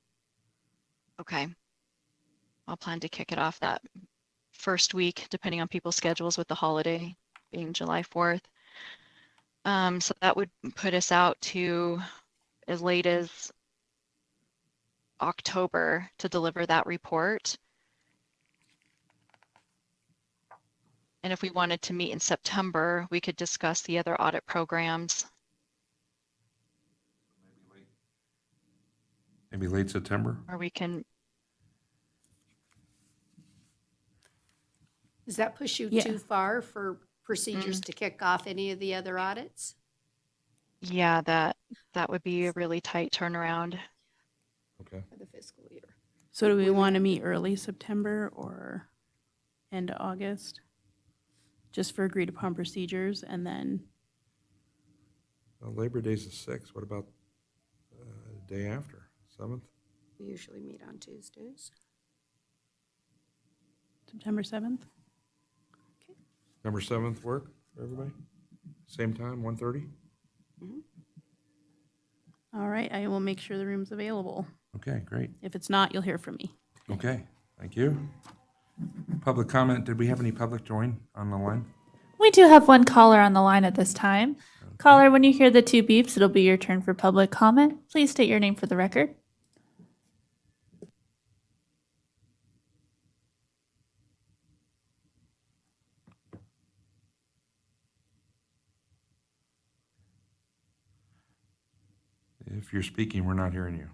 Okay. I'll plan to kick it off that first week, depending on people's schedules, with the holiday being July 4th. So that would put us out to as late as October to deliver that report. And if we wanted to meet in September, we could discuss the other audit programs. Maybe late September? Or we can, Does that push you Yeah. too far for procedures to kick off any of the other audits? Yeah, that would be a really tight turnaround. Okay. For the fiscal year. So do we want to meet early September or end of August? Just for agreed upon procedures and then, Well, Labor Day's the 6th. What about day after, 7th? We usually meet on Tuesdays. September 7th? Number 7th work for everybody? Same time, 1:30? All right, I will make sure the room's available. Okay, great. If it's not, you'll hear from me. Okay, thank you. Public comment, did we have any public join on the line? We do have one caller on the line at this time. Caller, when you hear the 2 beeps, it'll be your turn for public comment. Please state your name for the record. If you're speaking, we're not hearing you.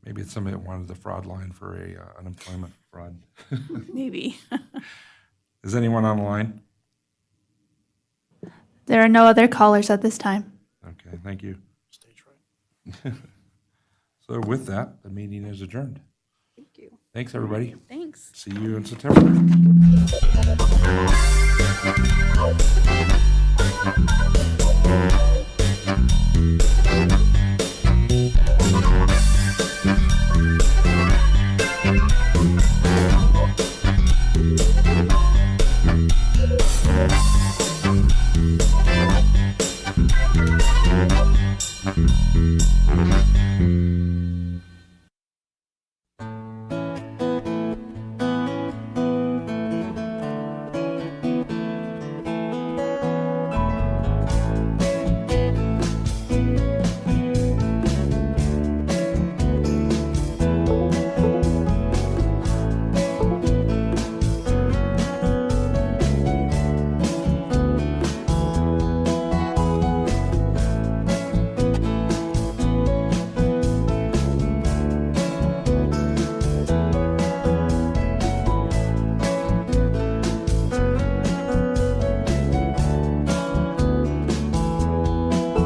Maybe it's somebody that wanted the fraud line for a unemployment fraud. Maybe. Is anyone on the line? There are no other callers at this time. Okay, thank you. Stage right. So with that, the meeting is adjourned. Thank you. Thanks, everybody. Thanks. See you in September.